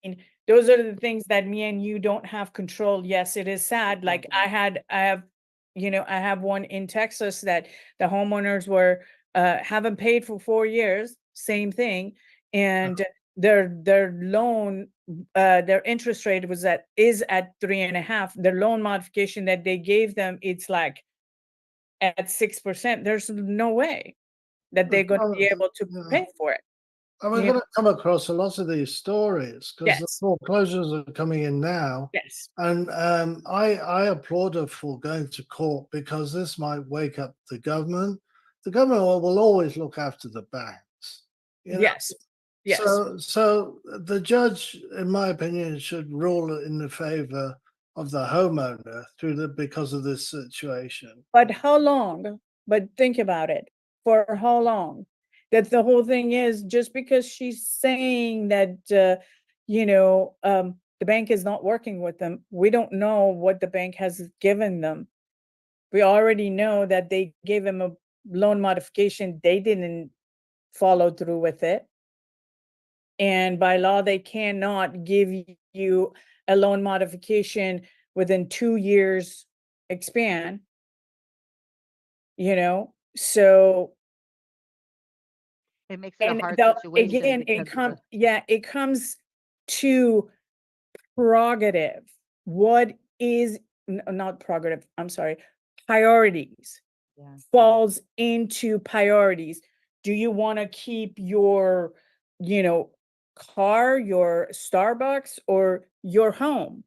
[SPEAKER 1] those are the things that me and you don't have control. Yes, it is sad. Like I have, I have one in Texas that the homeowners haven't paid for 4 years, same thing. And their loan, their interest rate is at 3.5. Their loan modification that they gave them, it's like at 6%. There's no way that they're going to be able to pay for it.
[SPEAKER 3] And we're going to come across a lot of these stories because the
[SPEAKER 1] Yes.
[SPEAKER 3] foreclosures are coming in now.
[SPEAKER 1] Yes.
[SPEAKER 3] And I applaud her for going to court because this might wake up the government. The government will always look after the banks. You know?
[SPEAKER 1] Yes. Yes.
[SPEAKER 3] So the judge, in my opinion, should rule in the favor of the homeowner because of this situation.
[SPEAKER 1] But how long? But think about it. For how long? That the whole thing is just because she's saying that, the bank is not working with them. We don't know what the bank has given them. We already know that they gave him a loan modification. They didn't follow through with it. And by law, they cannot give you a loan modification within 2 years span. So
[SPEAKER 10] It makes it a
[SPEAKER 1] and
[SPEAKER 10] hard
[SPEAKER 1] again,
[SPEAKER 10] situation
[SPEAKER 1] it comes to prerogative. What is not prerogative? I'm sorry, priorities.
[SPEAKER 10] Yeah.
[SPEAKER 1] Falls into priorities. Do you want to keep your, car, your Starbucks, or your home?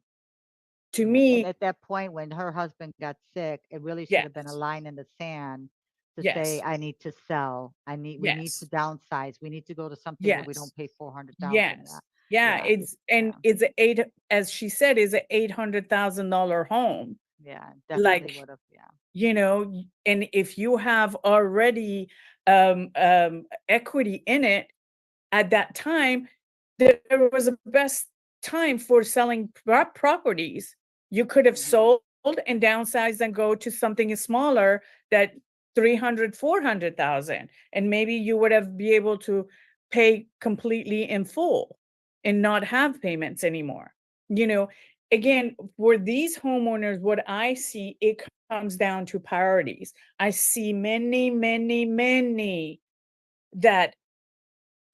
[SPEAKER 1] To
[SPEAKER 10] And
[SPEAKER 1] me,
[SPEAKER 10] at that point, when her husband got sick, it really should have been a
[SPEAKER 1] yes,
[SPEAKER 10] line in the sand to say,
[SPEAKER 1] yes,
[SPEAKER 10] I need to sell. We need
[SPEAKER 1] yes,
[SPEAKER 10] to downsize. We need to go to something where we don't
[SPEAKER 1] yes,
[SPEAKER 10] pay 400,000.
[SPEAKER 1] yes. Yeah,
[SPEAKER 10] Yeah.
[SPEAKER 1] it's as she said, is a $800,000 home.
[SPEAKER 10] Yeah, definitely
[SPEAKER 1] Like,
[SPEAKER 10] would have.
[SPEAKER 1] and if you have already equity in it at that time, there was a best time for selling properties. You could have sold and downsized and go to something smaller that 300, 400,000, and maybe you would have be able to pay completely in full and not have payments anymore. Again, for these homeowners, what I see, it comes down to priorities. I see many, many, many that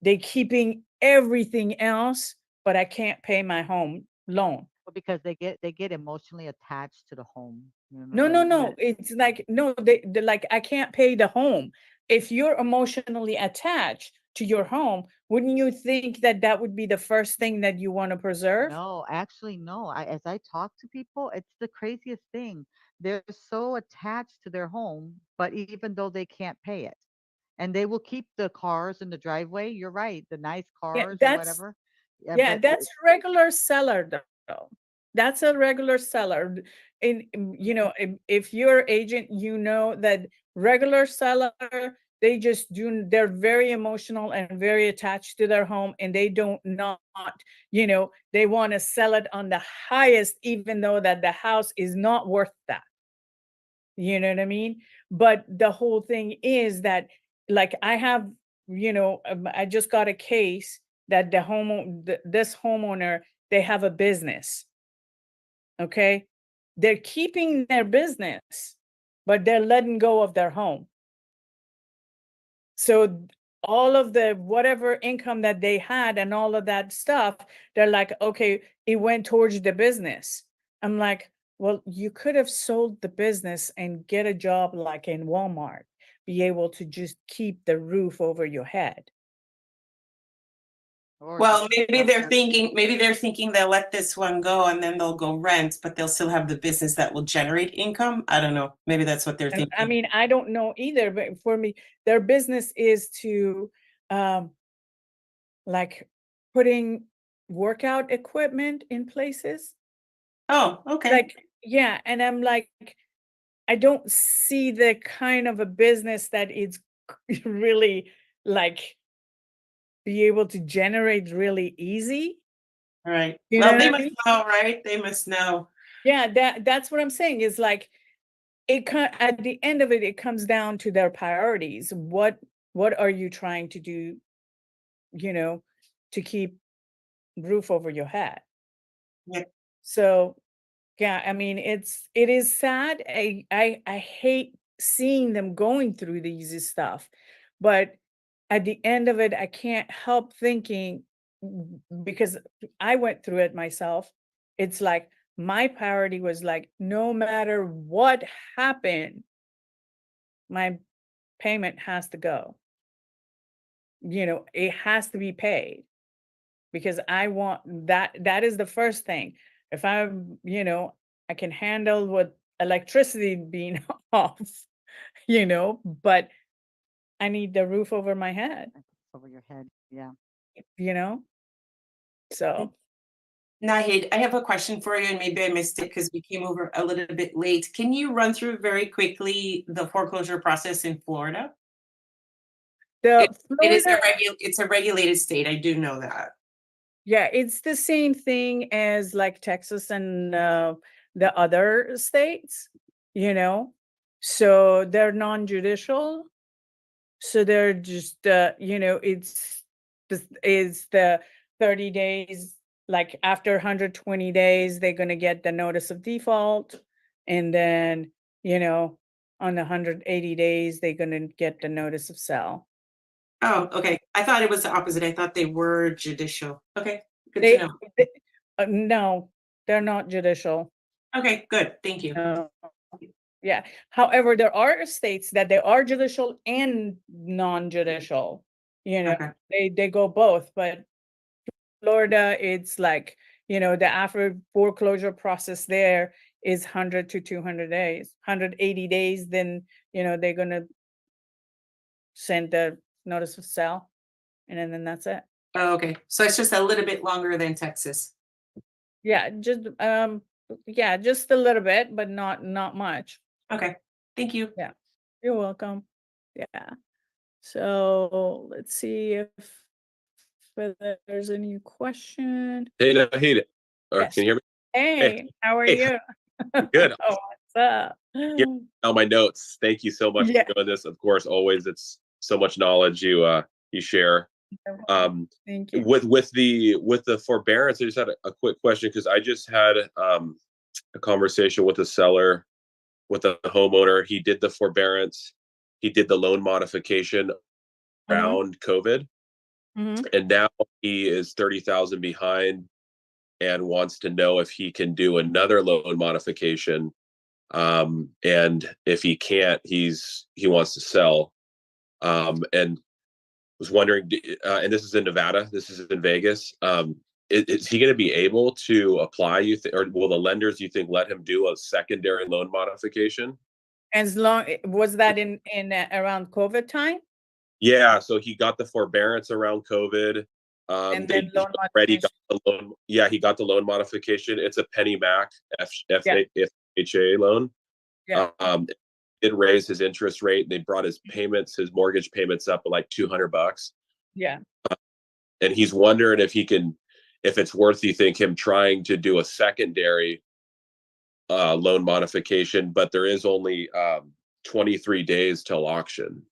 [SPEAKER 1] they keeping everything else, but I can't pay my home loan.
[SPEAKER 10] Well, because they get emotionally attached to the home.
[SPEAKER 1] No. It's like, no, they're like, I can't pay the home. If you're emotionally attached to your home, wouldn't you think that that would be the first thing that you want to preserve?
[SPEAKER 10] No, actually, no. As I talk to people, it's the craziest thing. They're so attached to their home, but even though they can't pay it, and they will keep the cars in the driveway. You're right, the nice
[SPEAKER 1] Yeah,
[SPEAKER 10] cars or
[SPEAKER 1] that's
[SPEAKER 10] whatever. Yeah,
[SPEAKER 1] yeah,
[SPEAKER 10] but
[SPEAKER 1] that's regular seller though. That's a regular seller. If you're agent, that regular seller, they're very emotional and very attached to their home, and they don't not, they want to sell it on the highest, even though that the house is not worth that. You know what I mean? But the whole thing is that, like, I have, I just got a case that this homeowner, they have a business. Okay. They're keeping their business, but they're letting go of their home. So all of the whatever income that they had and all of that stuff, they're like, okay, it went towards the business. I'm like, well, you could have sold the business and get a job like in Walmart, be able to just keep the roof over your head.
[SPEAKER 11] Well, maybe they're thinking they'll let this one go and then they'll go rent, but they'll still have the business that will generate income. I don't know. Maybe that's what they're
[SPEAKER 1] And,
[SPEAKER 11] thinking.
[SPEAKER 1] I mean, I don't know either, but for me, their business is to like putting workout equipment in places.
[SPEAKER 11] Oh, okay.
[SPEAKER 1] Like, yeah. And I'm like, I don't see the kind of a business that it's really like be able to generate really easy.
[SPEAKER 11] Right.
[SPEAKER 1] You
[SPEAKER 11] Well,
[SPEAKER 1] know
[SPEAKER 11] they
[SPEAKER 1] what I
[SPEAKER 11] must
[SPEAKER 1] mean?
[SPEAKER 11] know, right? They must know.
[SPEAKER 1] Yeah, that's what I'm saying is like at the end of it, it comes down to their priorities. What are you trying to do, you know, to keep roof over your head?
[SPEAKER 11] Yeah.
[SPEAKER 1] So yeah, I mean it is sad. I hate seeing them going through these stuff, but at the end of it, I can't help thinking because I went through it myself. It's like my priority was like, no matter what happened, my payment has to go. It has to be paid because I want that is the first thing. If I can handle with electricity being off, but I need the roof over my head,
[SPEAKER 10] Over your head, yeah.
[SPEAKER 1] you know? So
[SPEAKER 11] Nahid, I have a question for you, and maybe I missed it because we came over a little bit late. Can you run through very quickly the foreclosure process in Florida?
[SPEAKER 1] the
[SPEAKER 11] It is
[SPEAKER 1] Florida,
[SPEAKER 11] it's a regulated state. I do know that.
[SPEAKER 1] yeah, it's the same thing as like Texas and the other states, you know? So they're non-judicial. So they're just, it's the 30 days, like after 120 days, they're going to get the notice of default. And then, on the 180 days, they're going to get the notice of sale.
[SPEAKER 11] Oh, okay. I thought it was the opposite. I thought they were judicial. Okay, good
[SPEAKER 1] They,
[SPEAKER 11] to know.
[SPEAKER 1] no, they're not judicial.
[SPEAKER 11] Okay, good. Thank you.
[SPEAKER 1] No. Yeah. However, there are states that they are judicial and non-judicial.
[SPEAKER 11] Okay.
[SPEAKER 1] They go both, but Florida, it's like, the after foreclosure process there is 100 to 200 days, 180 days, then, they're gonna send the notice of sale, and then that's it.
[SPEAKER 11] Oh, okay. So it's just a little bit longer than Texas.
[SPEAKER 1] Yeah, just a little bit, but not much.
[SPEAKER 11] Okay. Thank you.
[SPEAKER 1] Yeah. You're welcome. Yeah. So let's see if there's any question.
[SPEAKER 12] Hey, Nahid, or
[SPEAKER 1] Yes.
[SPEAKER 12] can you hear me?
[SPEAKER 1] Hey, how are
[SPEAKER 12] Hey,
[SPEAKER 1] you?
[SPEAKER 12] good.
[SPEAKER 1] Oh, what's up?
[SPEAKER 12] Here now my notes. Thank you so much
[SPEAKER 1] Yeah.
[SPEAKER 12] for doing this. Of course, always it's so much knowledge you share.
[SPEAKER 1] Thank you.
[SPEAKER 12] With the forbearance, I just had a quick question because I just had a conversation with a seller, with a homeowner. He did the forbearance, he did the loan modification around COVID, and now he is 30,000 behind and wants to know if he can do another loan modification. And if he can't, he wants to sell. And was wondering, and this is in Nevada, this is in Vegas. Is he going to be able to apply? Or will the lenders, you think, let him do a secondary loan modification?
[SPEAKER 1] As long was that in around COVID time?
[SPEAKER 12] Yeah, so he got the forbearance around COVID.
[SPEAKER 1] And then
[SPEAKER 12] he
[SPEAKER 1] loan
[SPEAKER 12] already
[SPEAKER 1] modification.
[SPEAKER 12] got the loan. Yeah, he got the loan modification. It's a Penny Mac
[SPEAKER 1] Yeah.
[SPEAKER 12] FHA loan.
[SPEAKER 1] Yeah.
[SPEAKER 12] It raised his interest rate. They brought his mortgage payments up like $200.
[SPEAKER 1] Yeah.
[SPEAKER 12] And he's wondering if it's worth, you think, him trying to do a secondary loan modification, but there is only 23 days till auction.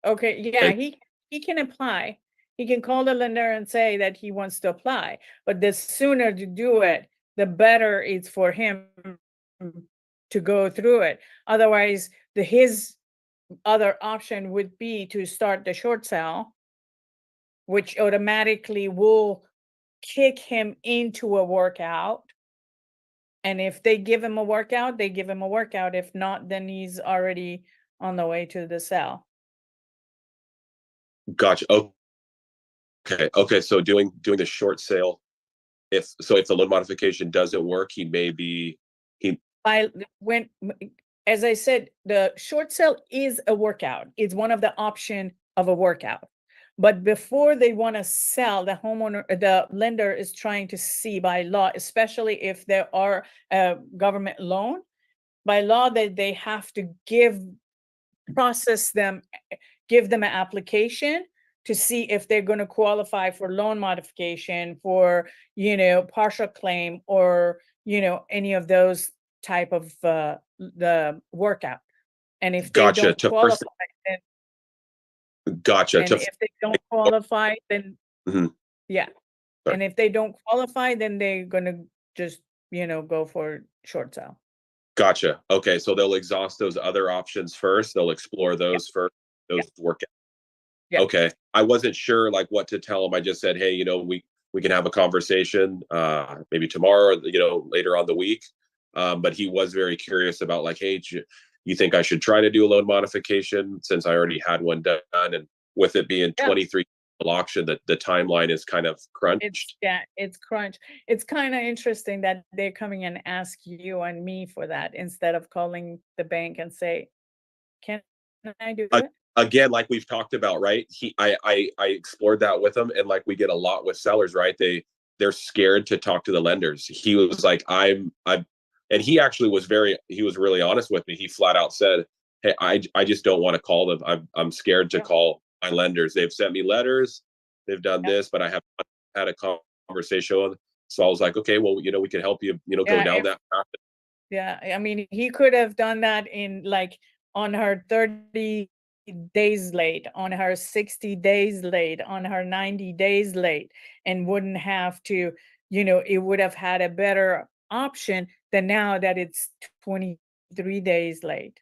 [SPEAKER 1] Okay. Yeah, he can apply. He can call the lender and say that he wants to apply, but the sooner to do it, the better it's for him to go through it. Otherwise, his other option would be to start the short sale, which automatically will kick him into a workout. And if they give him a workout, they give him a workout. If not, then he's already on the way to the sale.
[SPEAKER 12] Gotcha. Okay. So doing the short sale, if the loan modification doesn't work,
[SPEAKER 1] As I said, the short sale is a workout. It's one of the option of a workout. But before they want to sell, the lender is trying to see by law, especially if there are a government loan, by law that they have to give them an application to see if they're going to qualify for loan modification, for, partial claim, or, any of those type of the workout. And if they
[SPEAKER 12] Gotcha.
[SPEAKER 1] don't
[SPEAKER 12] To
[SPEAKER 1] qualify,
[SPEAKER 12] first,
[SPEAKER 1] then,
[SPEAKER 12] gotcha.
[SPEAKER 1] and
[SPEAKER 12] To
[SPEAKER 1] if they don't qualify, then
[SPEAKER 12] Mhm.
[SPEAKER 1] yeah.
[SPEAKER 12] Sorry.
[SPEAKER 1] And if they don't qualify, then they're gonna just, go for short sale.
[SPEAKER 12] Gotcha. Okay, so they'll exhaust those other options first. They'll explore those first. Those work.
[SPEAKER 1] Yeah.
[SPEAKER 12] Okay, I wasn't sure like what to tell him. I just said, hey, we can have a conversation, maybe tomorrow, or, later on the week. But he was very curious about like, hey, you think I should try to do a loan modification since I already had one done, and with it being
[SPEAKER 1] Yeah.
[SPEAKER 12] 23 auction, that the timeline is kind of crunched.
[SPEAKER 1] It's crunch. It's kind of interesting that they're coming and ask you and me for that instead of calling the bank and say, can I do it?
[SPEAKER 12] Again, like we've talked about, right? I explored that with him, and like we get a lot with sellers, right? They're scared to talk to the lenders. He was like, and he actually was really honest with me. He flat out said, hey, I just don't want to call them. I'm scared to call my lenders. They've sent me letters, they've done this, but I haven't had a conversation with them. So I was like, okay, well, we can help you, go down that path.
[SPEAKER 1] Yeah, I mean, he could have done that in like on her 30 days late, on her 60 days late, on her 90 days late, and wouldn't have to, it would have had a better option than now that it's 23 days late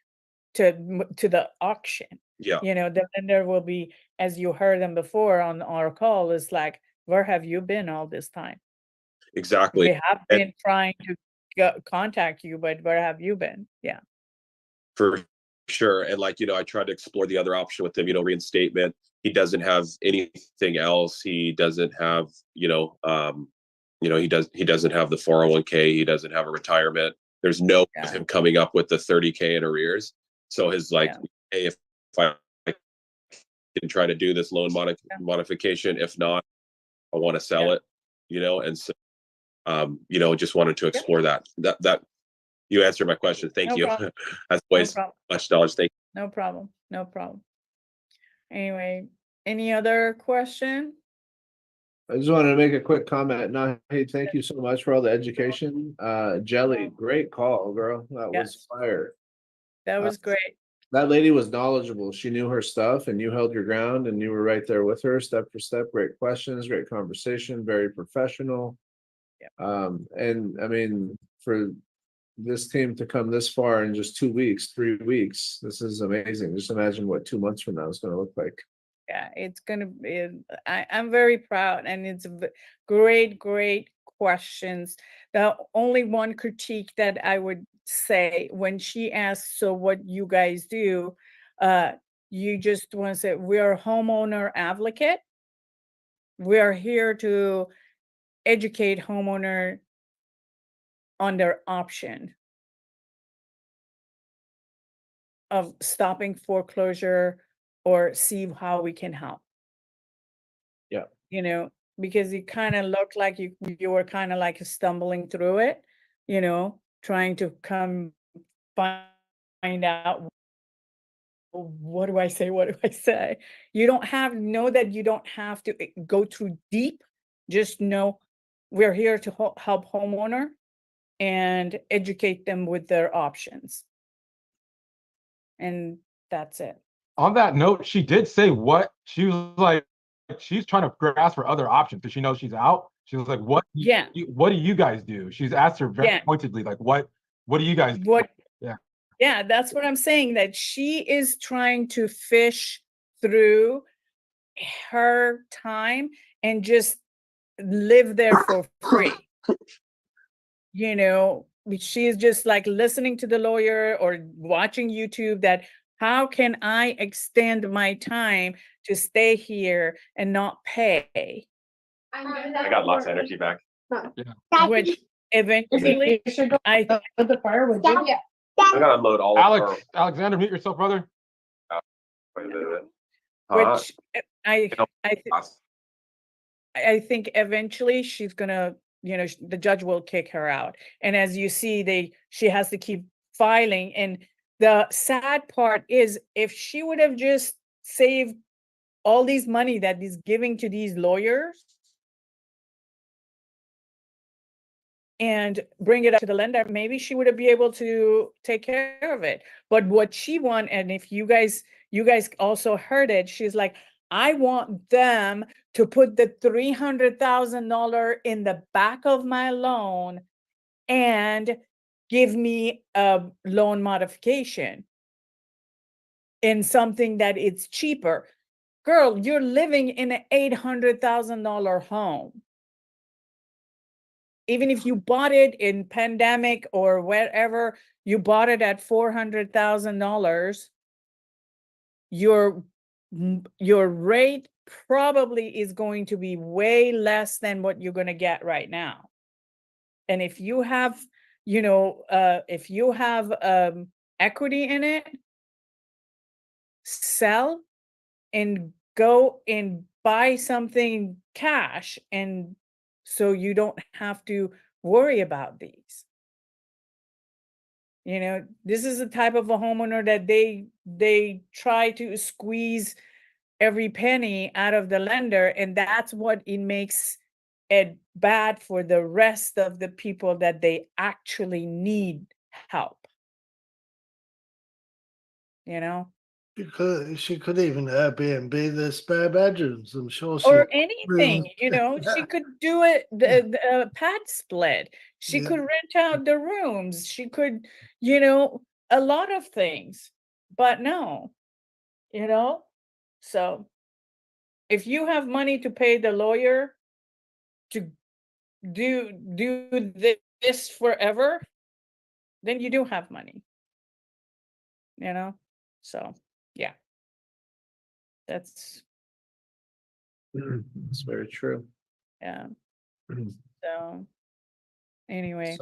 [SPEAKER 1] to the auction.
[SPEAKER 12] Yeah.
[SPEAKER 1] The lender will be, as you heard them before on our call, is like, where have you been all this time?
[SPEAKER 12] Exactly.
[SPEAKER 1] We have been trying to contact you, but where have you been? Yeah.
[SPEAKER 12] For sure. And like, I tried to explore the other option with him, reinstatement. He doesn't have anything else. He doesn't have, he doesn't have the 401k. He doesn't have a retirement. There's no of him coming up with the 30K in arrears. So his like, hey, if I can try to do this loan modification, if not, I want to sell it, and so, just wanted to explore that you answered my question. Thank
[SPEAKER 1] No
[SPEAKER 12] you.
[SPEAKER 1] problem.
[SPEAKER 12] That's
[SPEAKER 1] No
[SPEAKER 12] waste
[SPEAKER 1] problem.
[SPEAKER 12] much knowledge. Thank you.
[SPEAKER 1] No problem. No problem. Anyway, any other question?
[SPEAKER 4] I just wanted to make a quick comment. Nahid, thank you so much for all the education. Jelly, great call, girl. That was fire.
[SPEAKER 1] That was great.
[SPEAKER 4] That lady was knowledgeable. She knew her stuff, and you held your ground, and you were right there with her, step for step. Great questions, great conversation, very professional. And I mean, for this team to come this far in just 2 weeks, 3 weeks, this is amazing. Just imagine what 2 months from now is going to look like.
[SPEAKER 1] Yeah, it's gonna be. I'm very proud, and it's great questions. The only one critique that I would say when she asks, "So what you guys do?" You just want to say, "We are homeowner advocate. We are here to educate homeowner on their option of stopping foreclosure or see how we can help."
[SPEAKER 4] Yeah.
[SPEAKER 1] Because it kind of looked like you were kind of like stumbling through it, trying to find out, what do I say? What do I say? Know that you don't have to go too deep. Just know we're here to help homeowner and educate them with their options. And that's it.
[SPEAKER 2] On that note, she did say what she was like. She's trying to grasp for other options because she knows she's out. She was like, "What? What do you guys do?" She's asked her very pointedly, like, "What do you guys do?"
[SPEAKER 1] Yeah, that's what I'm saying. That she is trying to fish through her time and just live there for free. She's just like listening to the lawyer or watching YouTube that how can I extend my time to stay here and not pay?
[SPEAKER 12] I got lots of energy back.
[SPEAKER 1] Which eventually I
[SPEAKER 5] the fire with you.
[SPEAKER 12] I gotta unload all
[SPEAKER 2] Alexander, mute yourself, brother.
[SPEAKER 1] which I think eventually she's gonna, the judge will kick her out. And as you see, she has to keep filing. And the sad part is if she would have just saved all these money that he's giving to these lawyers and bring it up to the lender, maybe she would be able to take care of it. But what she want, and if you guys also heard it, she's like, I want them to put the $300,000 in the back of my loan and give me a loan modification in something that it's cheaper. Girl, you're living in an $800,000 home. Even if you bought it in pandemic or wherever, you bought it at $400,000, your rate probably is going to be way less than what you're going to get right now. And if you have, if you have equity in it, sell and go and buy something cash, and so you don't have to worry about these. This is the type of a homeowner that they try to squeeze every penny out of the lender, and that's what it makes it bad for the rest of the people that they actually need help.
[SPEAKER 3] She could even Airbnb the spare bedrooms. I'm sure she
[SPEAKER 1] Or anything, she could do it, the pad split. She
[SPEAKER 3] Yeah.
[SPEAKER 1] could rent out the rooms. She could, a lot of things. But no, so if you have money to pay the lawyer to do this forever, then you do have money. So yeah, that's
[SPEAKER 4] It's very true.
[SPEAKER 1] yeah. So anyway,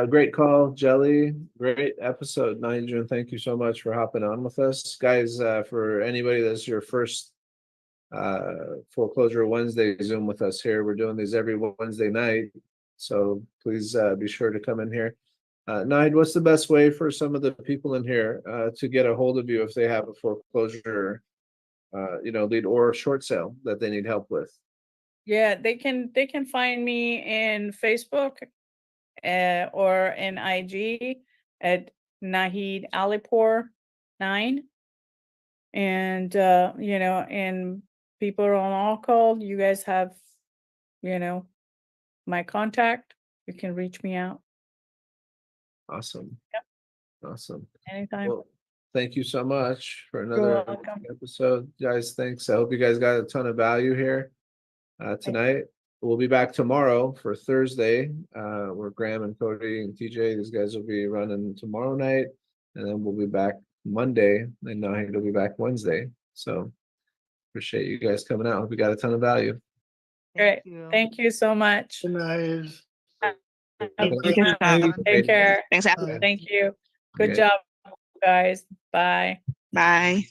[SPEAKER 4] Great call, Jelly. Great episode, Nigel. Thank you so much for hopping on with us, guys. For anybody that's your first Foreclosure Wednesday Zoom with us here, we're doing these every Wednesday night, so please be sure to come in here. Nahid, what's the best way for some of the people in here to get a hold of you if they have a foreclosure, lead or short sale that they need help with?
[SPEAKER 1] yeah, they can find me in Facebook or in IG at Nahid Alipour 9. And and people on all call, you guys have my contact. You can reach me out
[SPEAKER 4] Awesome.
[SPEAKER 1] Yep.
[SPEAKER 4] Awesome.
[SPEAKER 1] anytime.
[SPEAKER 4] Well, thank you so much for
[SPEAKER 1] You're
[SPEAKER 4] another
[SPEAKER 1] welcome.
[SPEAKER 4] episode, guys. Thanks. I hope you guys got a ton of value here tonight. We'll be back tomorrow for Thursday, where Graham and Cody and TJ, these guys will be running tomorrow night, and then we'll be back Monday, and Nahid will be back Wednesday. So appreciate you guys coming out. Hope you got a ton of value.
[SPEAKER 1] Great. Thank you so much.
[SPEAKER 3] Good night.
[SPEAKER 5] Thank you, Sam.
[SPEAKER 1] Take care.
[SPEAKER 5] Thanks,
[SPEAKER 1] Thank you. Good
[SPEAKER 4] Okay.
[SPEAKER 1] job, guys. Bye.
[SPEAKER 5] Bye.